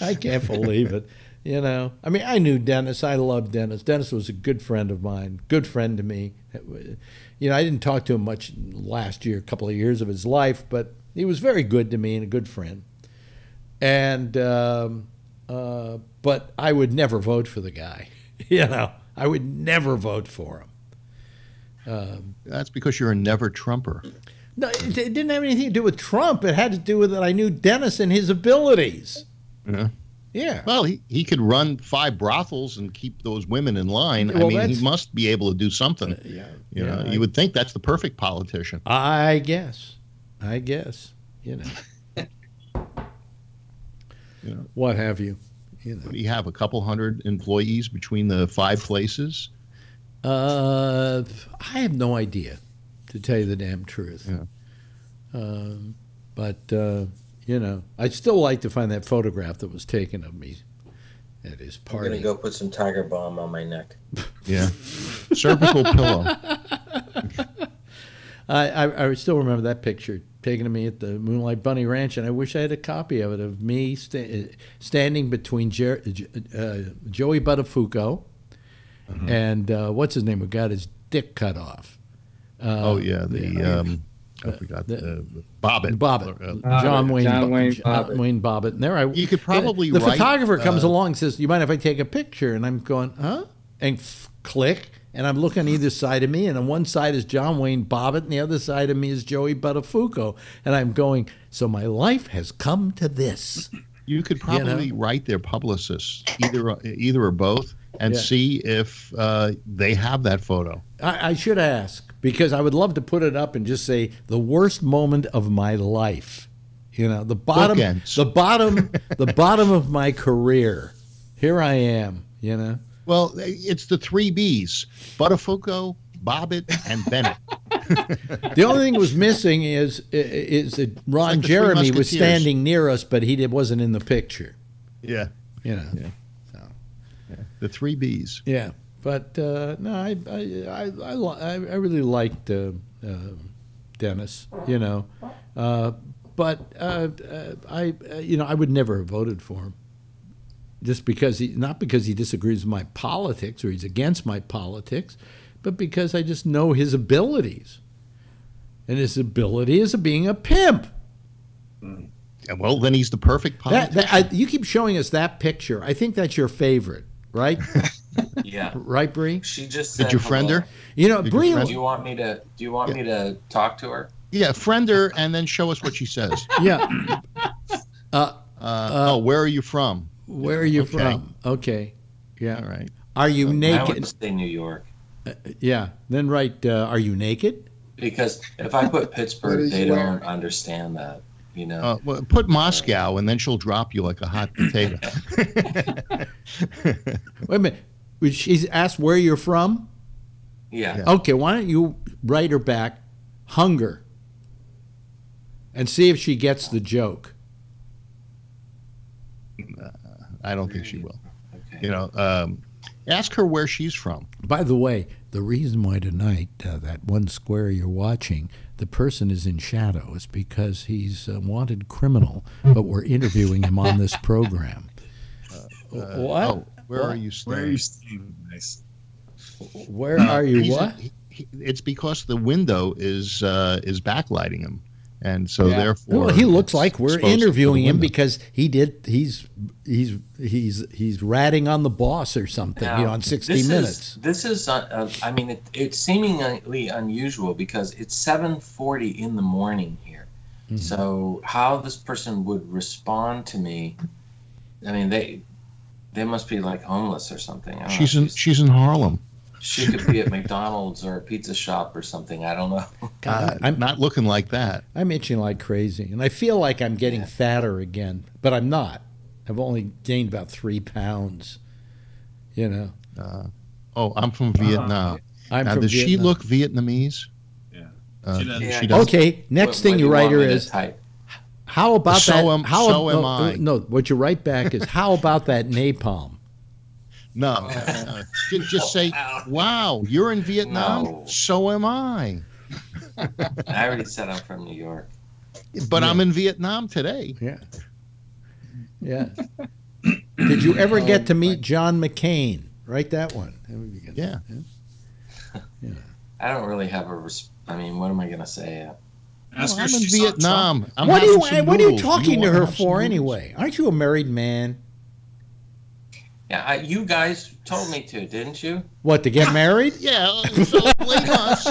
I can't believe it. You know, I mean, I knew Dennis. I loved Dennis. Dennis was a good friend of mine, good friend to me. You know, I didn't talk to him much last year, a couple of years of his life, but he was very good to me and a good friend. And, but I would never vote for the guy. You know, I would never vote for him. That's because you're a never Trumper. No, it didn't have anything to do with Trump. It had to do with that I knew Dennis and his abilities. Yeah. Yeah. Well, he could run 5 brothels and keep those women in line. Well, I mean, he must be able to do something. You know, you would think that's the perfect politician. I guess. You know. What have you? You know. Would he have a couple hundred employees between the 5 places? I have no idea, to tell you the damn truth. Yeah. But you know, I'd still like to find that photograph that was taken of me at his party. I'm going to go put some Tiger Balm on my neck. Yeah. Cervical pillow. I still remember that picture taken of me at the Moonlight Bunny Ranch, and I wish I had a copy of it, of me standing between Joey Buttafuoco and what's his name, who got his dick cut off. I forgot Bobbitt. John Wayne Bobbitt. And there you could probably the photographer comes along and says, "You mind if I take a picture?" And I'm going, "Huh?" And click, and I'm looking on either side of me, and on one side is John Wayne Bobbitt, and the other side of me is Joey Buttafuoco, and I'm going, so my life has come to this. You could probably write their publicists, either or both, and see if they have that photo. I should ask, because I would love to put it up and just say the worst moment of my life. You know, the bottom of my career. Here I am. You know. Well, it's the 3 Bs: Buttafuoco, Bobbitt, and Bennett. The only thing was missing is that Ron Jeremy was standing near us, but he wasn't in the picture. Yeah. You know. Yeah. So. Yeah. The 3 Bs. Yeah. But no, I really liked Dennis, you know, but I would never have voted for him, just because not because he disagrees with my politics or he's against my politics, but because I just know his abilities, and his ability is being a pimp. Yeah, well, then he's the perfect politician. You keep showing us that picture. I think that's your favorite, right? Yeah. Right, Bree? She just said Did you friend her? You know, Bree. Do you want me to talk to her? Yeah, friend her and then show us what she says. Yeah. Where are you from? Where are you from? Okay. Yeah. All right. Are you naked? I would say New York. Yeah. Then write, are you naked? Because if I put Pittsburgh, they don't understand that. you know. Well, put Moscow, and then she'll drop you like a hot potato. Wait a minute. She's asked where you're from? Yeah. Okay, why don't you write her back, hunger, and see if she gets the joke. I don't think she will. Okay. You know, ask her where she's from. By the way, the reason why tonight, that one square you're watching, the person is in shadow is because he's a wanted criminal, but we're interviewing him on this program. What? Oh, where are you staying? Where are you staying? Nice. Where are you? What? It's because the window is backlighting him, and so therefore. Well, he looks like we're exposed to the interviewing him window. because he's ratting on the boss or something, Now, on 60 this Minutes. This is, I mean, it's seemingly unusual because it's 7:40 in the morning here. Mm-hmm. So how this person would respond to me, I mean, they must be like homeless or something. I don't know. She's in Harlem. She could be at McDonald's or a pizza shop or something. I don't know. God, I'm not looking like that. I'm itching like crazy, and I feel like I'm getting fatter again, but I'm not. I've only gained about 3 pounds. You know. I'm from Vietnam. Does she Vietnam. look Vietnamese? Yeah. She does. Yeah, She does. Okay, next thing What you do write want her me to is, type? how about So that? am- How so am no, I. No, what you write back is, how about that napalm? No. Just say, wow, you're in Vietnam? No. So am I. I already said I'm from New York. But I'm in Vietnam today. Yeah. Yeah. Did you ever get to meet John McCain? Write that one. That would be good. Yeah. I don't really have I mean, what am I going to say? Ask her I'm if in she saw Vietnam. Trump. I'm What having are some you noodles. talking to wanna her have some for noodles? anyway? Aren't you a married man? Yeah, you guys told me to, didn't you? What, to get married? Yeah, so blame us.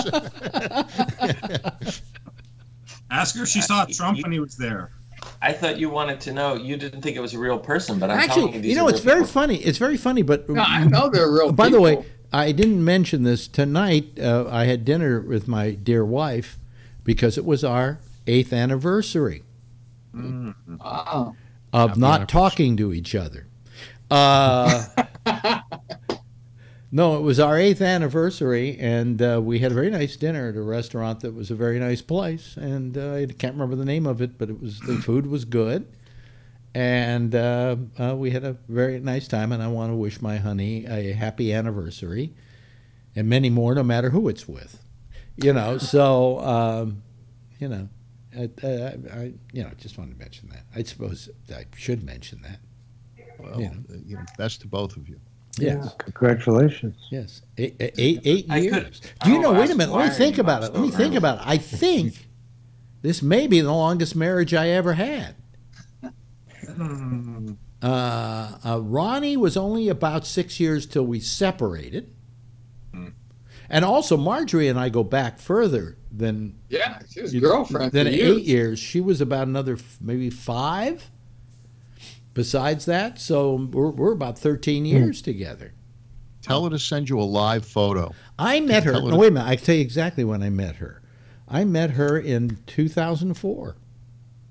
Ask her if she saw Trump when he was there. I thought you wanted to know. You didn't think it was a real person, but I'm telling you, Actually, these you know, are it's real very people. funny. It's very funny, but No, I know they're real by the way, people. I didn't mention this tonight. I had dinner with my dear wife because it was our 8th anniversary Wow. of not talking to each other. No, it was our 8th anniversary, and we had a very nice dinner at a restaurant that was a very nice place. And I can't remember the name of it, but it was the food was good, and we had a very nice time. And I want to wish my honey a happy anniversary, and many more, no matter who it's with. You know, so you know, I just wanted to mention that. I suppose I should mention that. Well, best to both of you. Yes. Yeah, congratulations. Yes, eight I years. could- Do you I'll know? Wait a ask minute. why Let me think you about are it. Let me so think early. about it. I think this may be the longest marriage I ever had. Ronnie was only about 6 years till we separated, and also Marjorie and I go back further than Yeah, she was girlfriend. than for 8 years. years. She was about another maybe 5. Besides that, so we're about 13 years together. Tell her to send you a live photo. I met her. Tell her No, wait a minute. I can tell you exactly when I met her. I met her in 2004.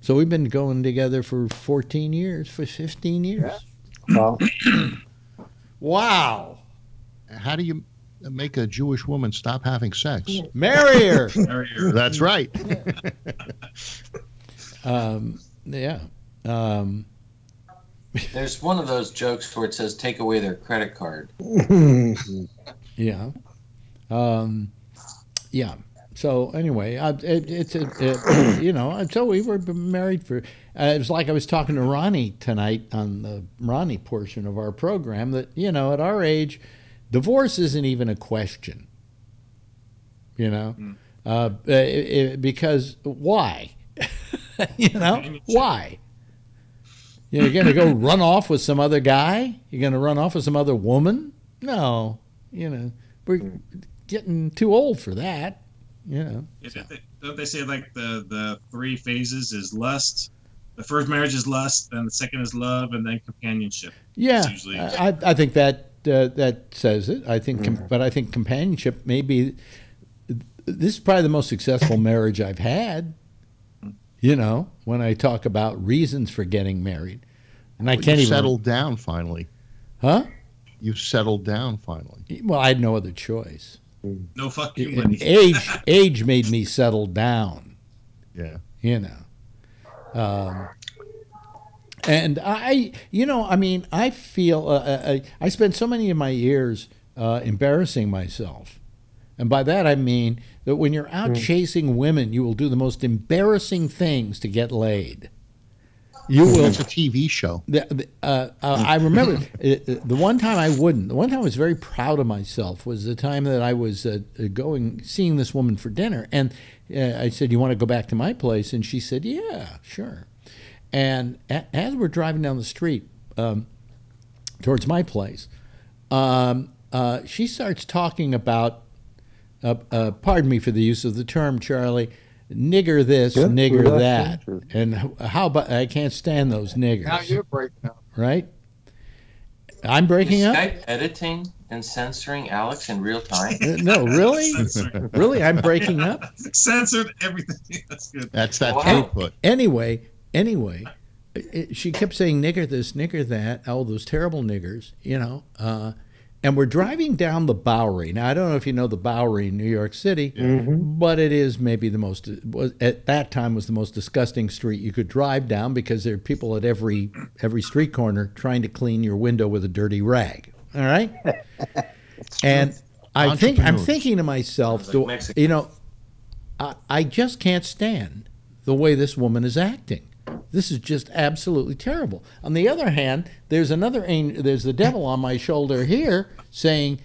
So we've been going together for 14 years, for 15 years. Well, Wow. How do you make a Jewish woman stop having sex? Marry her. That's right. Yeah. There's one of those jokes where it says take away their credit card. Yeah. Yeah. So anyway, so we were married for. It was like I was talking to Ronnie tonight on the Ronnie portion of our program that at our age, divorce isn't even a question. Because why? Why? You're going to go run off with some other guy? You're going to run off with some other woman? No. We're getting too old for that. Don't they say like the 3 phases is lust? The first marriage is lust, then the second is love, and then companionship. Yeah, It's usually I think that says it. I think, but I think companionship may be. This is probably the most successful marriage I've had. You know, when I talk about reasons for getting married, and I Well, can't you even settled down finally. Huh? You settled down finally. Well, I had no other choice. No fuck you money. Age made me settle down. Yeah. You know. And I feel I spent so many of my years embarrassing myself. And by that I mean that when you're out chasing women, you will do the most embarrassing things to get laid. You will. It's a TV show. I remember the one time I wouldn't. The one time I was very proud of myself was the time that I was seeing this woman for dinner, and I said, "You want to go back to my place?" And she said, "Yeah, sure." And as we're driving down the street towards my place, she starts talking about, pardon me for the use of the term, Charlie, nigger this, nigger that. And how about, I can't stand those niggers. Now you're breaking up. Right? I'm breaking up? Skype editing and censoring Alex in real time? No, really? Really? I'm breaking up? Censored everything. That's good. That's that Wow. throughput. Anyway, she kept saying nigger this, nigger that, all those terrible niggers, you know. And we're driving down the Bowery. Now, I don't know if you know the Bowery in New York City, but it is maybe at that time was the most disgusting street you could drive down because there are people at every street corner trying to clean your window with a dirty rag. All right? And I'm thinking to myself, you know, I just can't stand the way this woman is acting. This is just absolutely terrible. On the other hand, there's the devil on my shoulder here saying,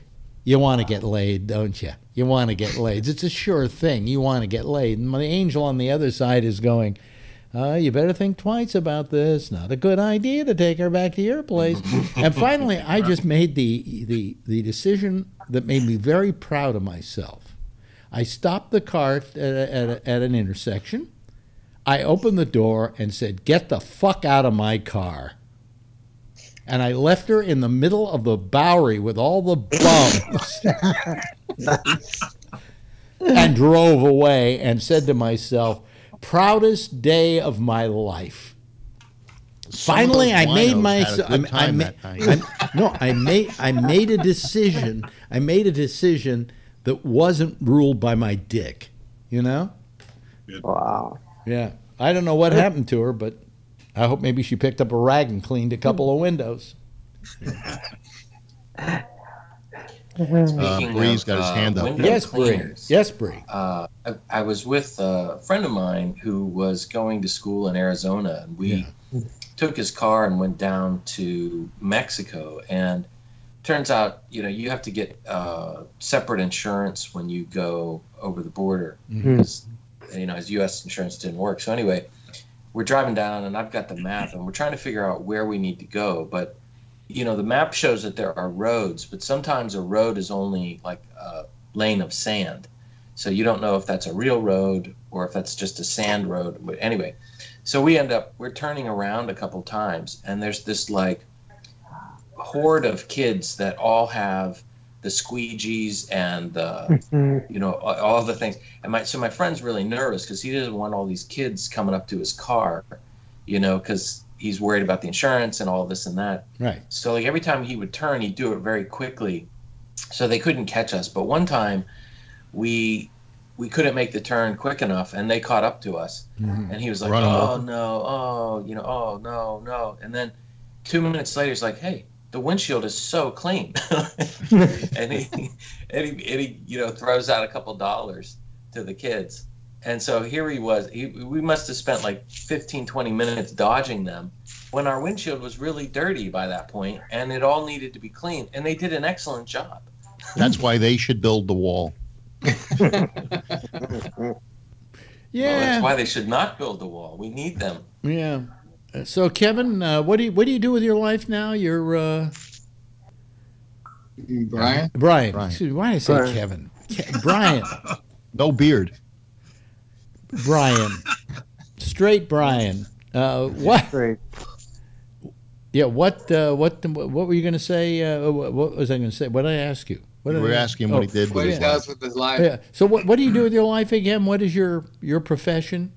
you want to get laid, don't you? You want to get laid. It's a sure thing. You want to get laid. And the angel on the other side is going, you better think twice about this. Not a good idea to take her back to your place. And finally, I just made the decision that made me very proud of myself. I stopped the car at an intersection. I opened the door and said, get the fuck out of my car. And I left her in the middle of the Bowery with all the bums. And drove away and said to myself, proudest day of my life. Finally, I made myself. I made a decision. I made a decision that wasn't ruled by my dick. You know? Wow. Yeah, I don't know what happened to her, but I hope maybe she picked up a rag and cleaned a couple of windows. Bree's got his hand up. Yes, Bree. Yes, Bree. I was with a friend of mine who was going to school in Arizona, and we took his car and went down to Mexico. And turns out, you know, you have to get separate insurance when you go over the border because, you know, as U.S. insurance didn't work. So anyway, we're driving down, and I've got the map, and we're trying to figure out where we need to go. But, you know, the map shows that there are roads, but sometimes a road is only like a lane of sand. So you don't know if that's a real road or if that's just a sand road. But anyway, so we're turning around a couple times, and there's this like horde of kids that all have the squeegees and you know, all the things. And my friend's really nervous because he doesn't want all these kids coming up to his car, you know, because he's worried about the insurance and all this and that. Right. So like every time he would turn, he'd do it very quickly, so they couldn't catch us. But one time, we couldn't make the turn quick enough, and they caught up to us. And he was like, "Oh no, oh, you know, oh no, no." And then 2 minutes later, he's like, "Hey, the windshield is so clean," and he you know, throws out a couple dollars to the kids. And so here he was. We must have spent like 15, 20 minutes dodging them when our windshield was really dirty by that point, and it all needed to be cleaned. And they did an excellent job. That's why they should build the wall. Yeah. Well, that's why they should not build the wall. We need them. Yeah. So Kevin, what do you do with your life now? You're Brian. Excuse me, why did I say Brian. Kevin? Brian. No beard. Brian. Straight Brian. What? Great. Yeah. What were you going to say? What was I going to say? What did I ask you? What We did were I- asking him what he did What with he his does life. with his life. Yeah. So what do you do with your life again? What is your profession?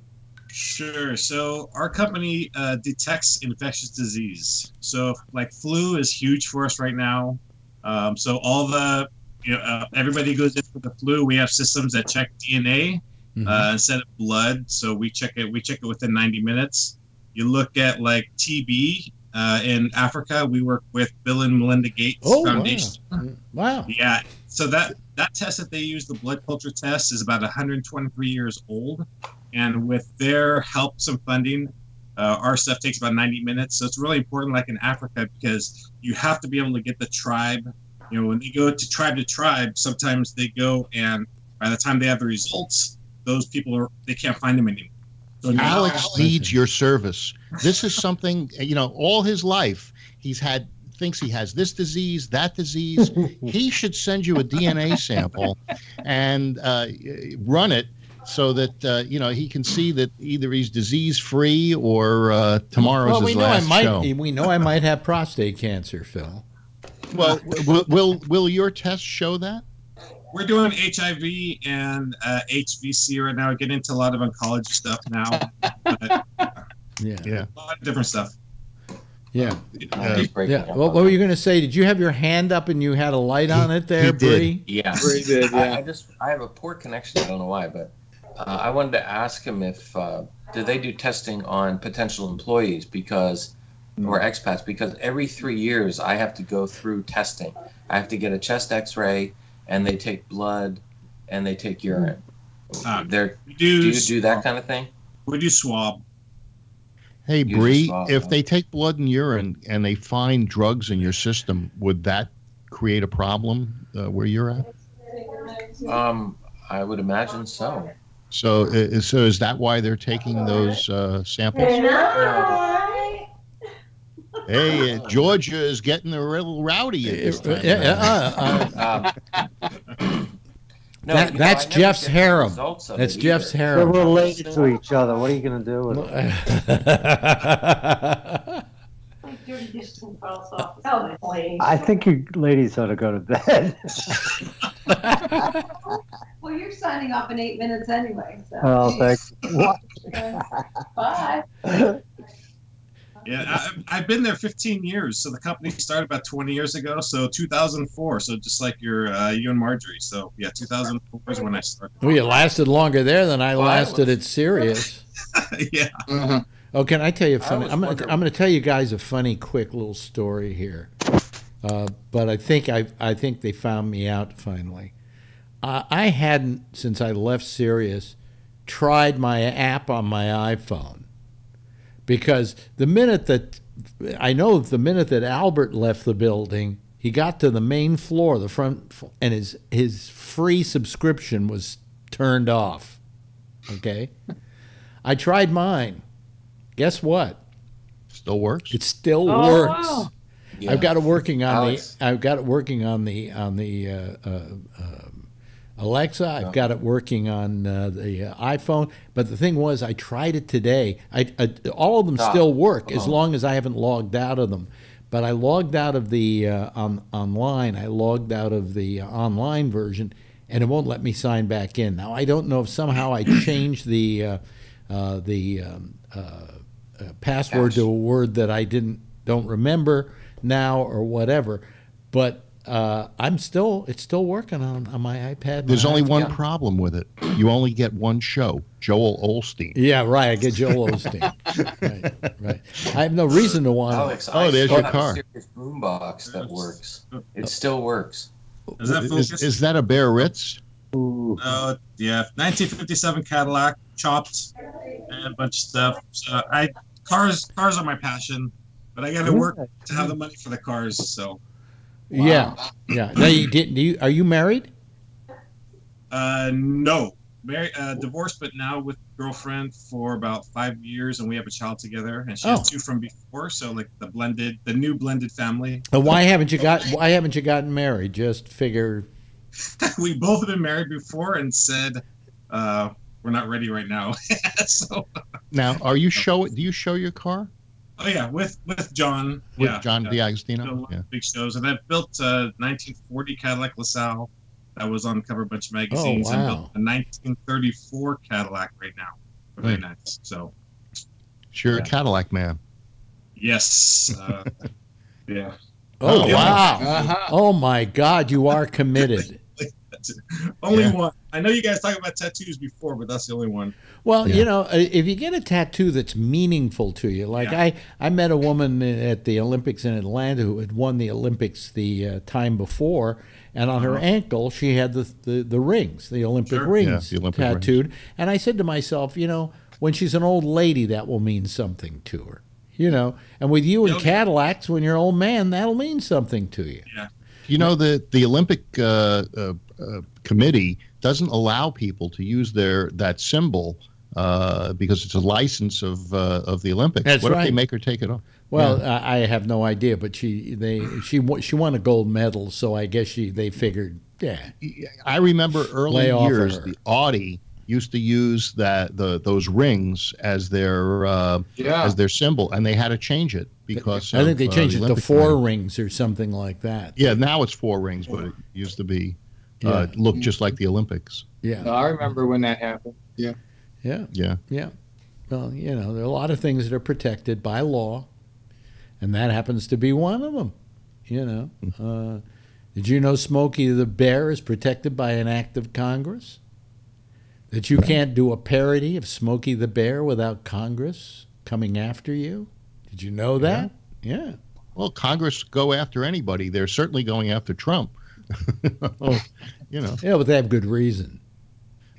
Sure. So our company detects infectious disease. So like flu is huge for us right now. So all the, everybody goes in for the flu. We have systems that check DNA instead of blood. So we check it within 90 minutes. You look at like TB in Africa. We work with Bill and Melinda Gates Foundation. Wow. Yeah. So that test that they use, the blood culture test, is about 123 years old. And with their help, some funding, our stuff takes about 90 minutes. So it's really important, like in Africa, because you have to be able to get the tribe. When they go to tribe, sometimes they go and by the time they have the results, those people they can't find them anymore. So Alex needs your service. This is something, all his life thinks he has this disease, that disease. He should send you a DNA sample and run it so that he can see that either he's disease free or tomorrow's his last show. We know I might have prostate cancer, Phil. Well, will your test show that? We're doing HIV and HVC right now. We get into a lot of oncology stuff now. Yeah. A lot of different stuff. Yeah. What were you going to say? Did you have your hand up and you had a light on it there, Bree? Yeah. Bree did, yeah. I have a poor connection. I don't know why, but I wanted to ask him if do they do testing on potential employees or expats? Because every 3 years I have to go through testing. I have to get a chest X-ray, and they take blood, and they take urine. Do you do that kind of thing? We do swab. Hey, Bree, if they take blood and urine and they find drugs in your system, would that create a problem where you're at? I would imagine so. So is that why they're taking those samples? Hey, Georgia is getting a little rowdy at this time. That's Jeff's harem. That's Jeff's harem. We're related to each other. What are you going to do with it? I think you ladies ought to go to bed. Well, you're signing off in 8 minutes anyway. So. Well, thanks. Bye. Yeah, I've been there 15 years. So the company started about 20 years ago. So 2004. So just like you and Marjorie. So yeah, 2004 is when I started. Well, you lasted longer there than I lasted at Sirius. Yeah. Mm-hmm. Oh, can I tell you a funny? I'm going to tell you guys a funny, quick little story here. But I think they found me out finally. I hadn't, since I left Sirius, tried my app on my iPhone. Because the minute that Albert left the building, he got to the main floor, the front, and his free subscription was turned off. Okay, I tried mine. Guess what? Still works. It still works. Wow. Yeah. I've got it working on Alex. the Alexa. I've got it working on the iPhone. But the thing was, I tried it today. All of them still work as long as I haven't logged out of them. But I logged out of the online. I logged out of the online version, and it won't let me sign back in. Now I don't know if somehow I changed the password to a word that I don't remember now or whatever. But it's still working on my iPad. There's only one problem with it. You only get one show, Joel Osteen. Yeah, right. I get Joel Osteen. right. I have no reason to want Alex, to. there's your car. A serious boombox that works. It still works. Is that a Bear Ritz? Yeah, 1957 Cadillac, chopped, and a bunch of stuff. So cars are my passion, but I got to work to have the money for the cars. So. Wow. Yeah. Now, are you married? No. Married, divorced, but now with girlfriend for about 5 years, and we have a child together. And she has two from before, so like the new blended family. But why haven't you gotten married? Just figure. We both have been married before and said we're not ready right now. So. Now, do you show your car? Oh yeah, with John. John DiAgostino. Big shows, and I've built a 1940 Cadillac LaSalle that was on the cover of a bunch of magazines. Oh, wow. And built a 1934 Cadillac right now. Very nice. So, Sure, a Cadillac man. yes. Yeah. Oh, yeah. wow. Uh-huh. Oh, my God, you are committed. That's it. Only one. I know you guys talked about tattoos before, but that's the only one. Well, you know, if you get a tattoo that's meaningful to you, like I met a woman at the Olympics in Atlanta who had won the Olympics the time before, and on her ankle she had the rings, the Olympic rings the Olympic tattooed. rings. And I said to myself, you know, when she's an old lady, that will mean something to her. You know, and with you and Cadillacs, when you're an old man, that'll mean something to you. Yeah. You know, the Olympic committee doesn't allow people to use that symbol because it's a license of the Olympics. That's what if right. they make her take it off? Well, I have no idea, but she won a gold medal, so I guess they figured, I remember early Lay off of years her. the Audi used to use those rings as their symbol, and they had to change it because I think they changed it to Olympic 4 committee. rings or something like that. Yeah, now it's 4 rings, but it used to be look just like the Olympics. Yeah. I remember when that happened. Yeah. Yeah. Yeah. Yeah. Well, you know, there are a lot of things that are protected by law, and that happens to be one of them. You know, did you know Smokey the Bear is protected by an act of Congress? That you can't do a parody of Smokey the Bear without Congress coming after you? Did you know that? Yeah. Well, Congress go after anybody. They're certainly going after Trump. You know. Yeah, but they have good reason.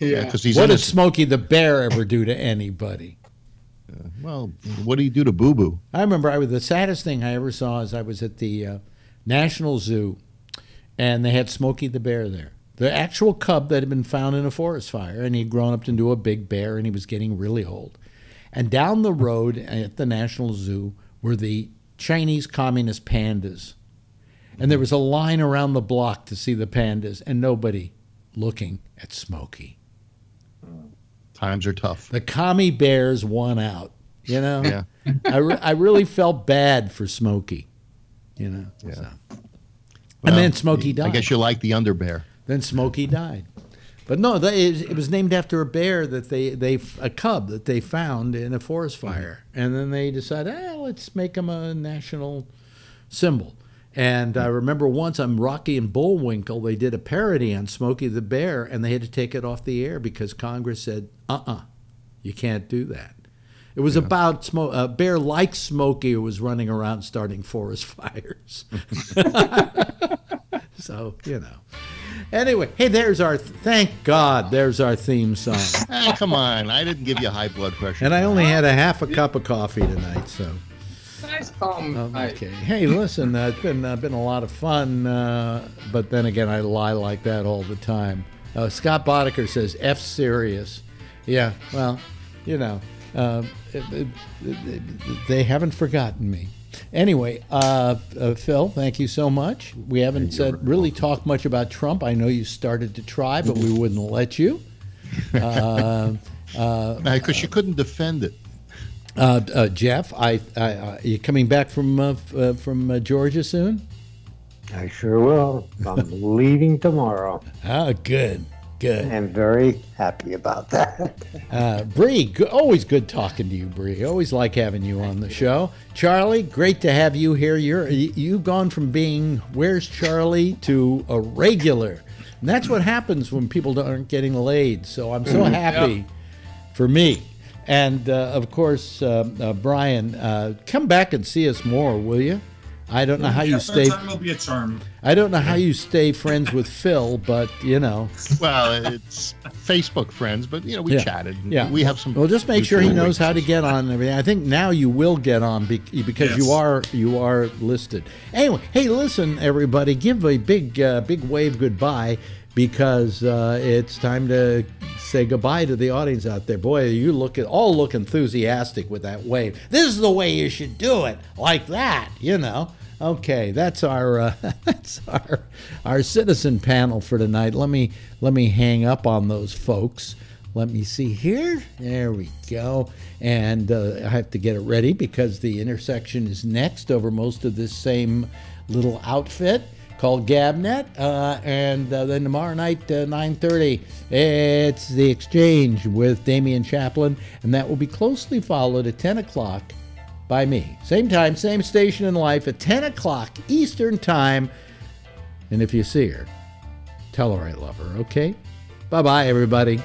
Yeah, because he's What did innocent. Smokey the Bear ever do to anybody? Well, what do you do to Boo Boo? I remember the saddest thing I ever saw is I was at the National Zoo, and they had Smokey the Bear there. The actual cub that had been found in a forest fire, and he'd grown up into a big bear, and he was getting really old. And down the road at the National Zoo were the Chinese communist pandas. And there was a line around the block to see the pandas, and nobody looking at Smokey. Times are tough. The commie bears won out, you know? Yeah. I really felt bad for Smokey, you know? Yeah. So. Well, And then Smokey died. I guess you like the underbear. Then Smokey died. But no, it was named after a bear that a cub that they found in a forest fire. And then they decided, let's make him a national symbol. And I remember once on Rocky and Bullwinkle, they did a parody on Smokey the Bear, and they had to take it off the air because Congress said, you can't do that. It was about a bear like Smokey who was running around starting forest fires. So, you know. Anyway, hey, thank God, there's our theme song. Come on, I didn't give you high blood pressure. And I only had a half a cup of coffee tonight, so. Nice calm. Okay. Hey, listen, it's been a lot of fun, but then again, I lie like that all the time. Scott Boddicker says, F serious. Yeah, well, you know, they haven't forgotten me. Anyway, Phil, thank you so much. We haven't really talked much about Trump. I know you started to try, but we wouldn't let you. Because you couldn't defend it. Jeff, you coming back from Georgia soon? I sure will. I'm leaving tomorrow. Oh, good. I'm very happy about that. Bree, always good talking to you, Bree. Always like having you on the show. Charlie, great to have you here. You've gone from being Where's Charlie to a regular. And that's what happens when people aren't getting laid. So I'm so happy for me. And, of course, Brian, come back and see us more, will you? I don't know how you stay. Time will be a charm. I don't know how you stay friends with Phil, but you know. Well, it's Facebook friends, but you know we chatted. Yeah, we have some. Well, just make sure he knows how to get on. I mean, I think now you will get on because you are listed. Anyway, hey, listen, everybody, give a big wave goodbye because it's time to say goodbye to the audience out there. Boy, you all look enthusiastic with that wave. This is the way you should do it, like that, you know. Okay, that's our our citizen panel for tonight. Let me hang up on those folks. Let me see here. There we go. And I have to get it ready because the intersection is next over most of this same little outfit. called Gabnet, and then tomorrow night, 9:30, it's The Exchange with Damian Chaplin, and that will be closely followed at 10 o'clock by me. Same time, same station in life at 10 o'clock Eastern Time. And if you see her, tell her I love her, okay? Bye-bye, everybody.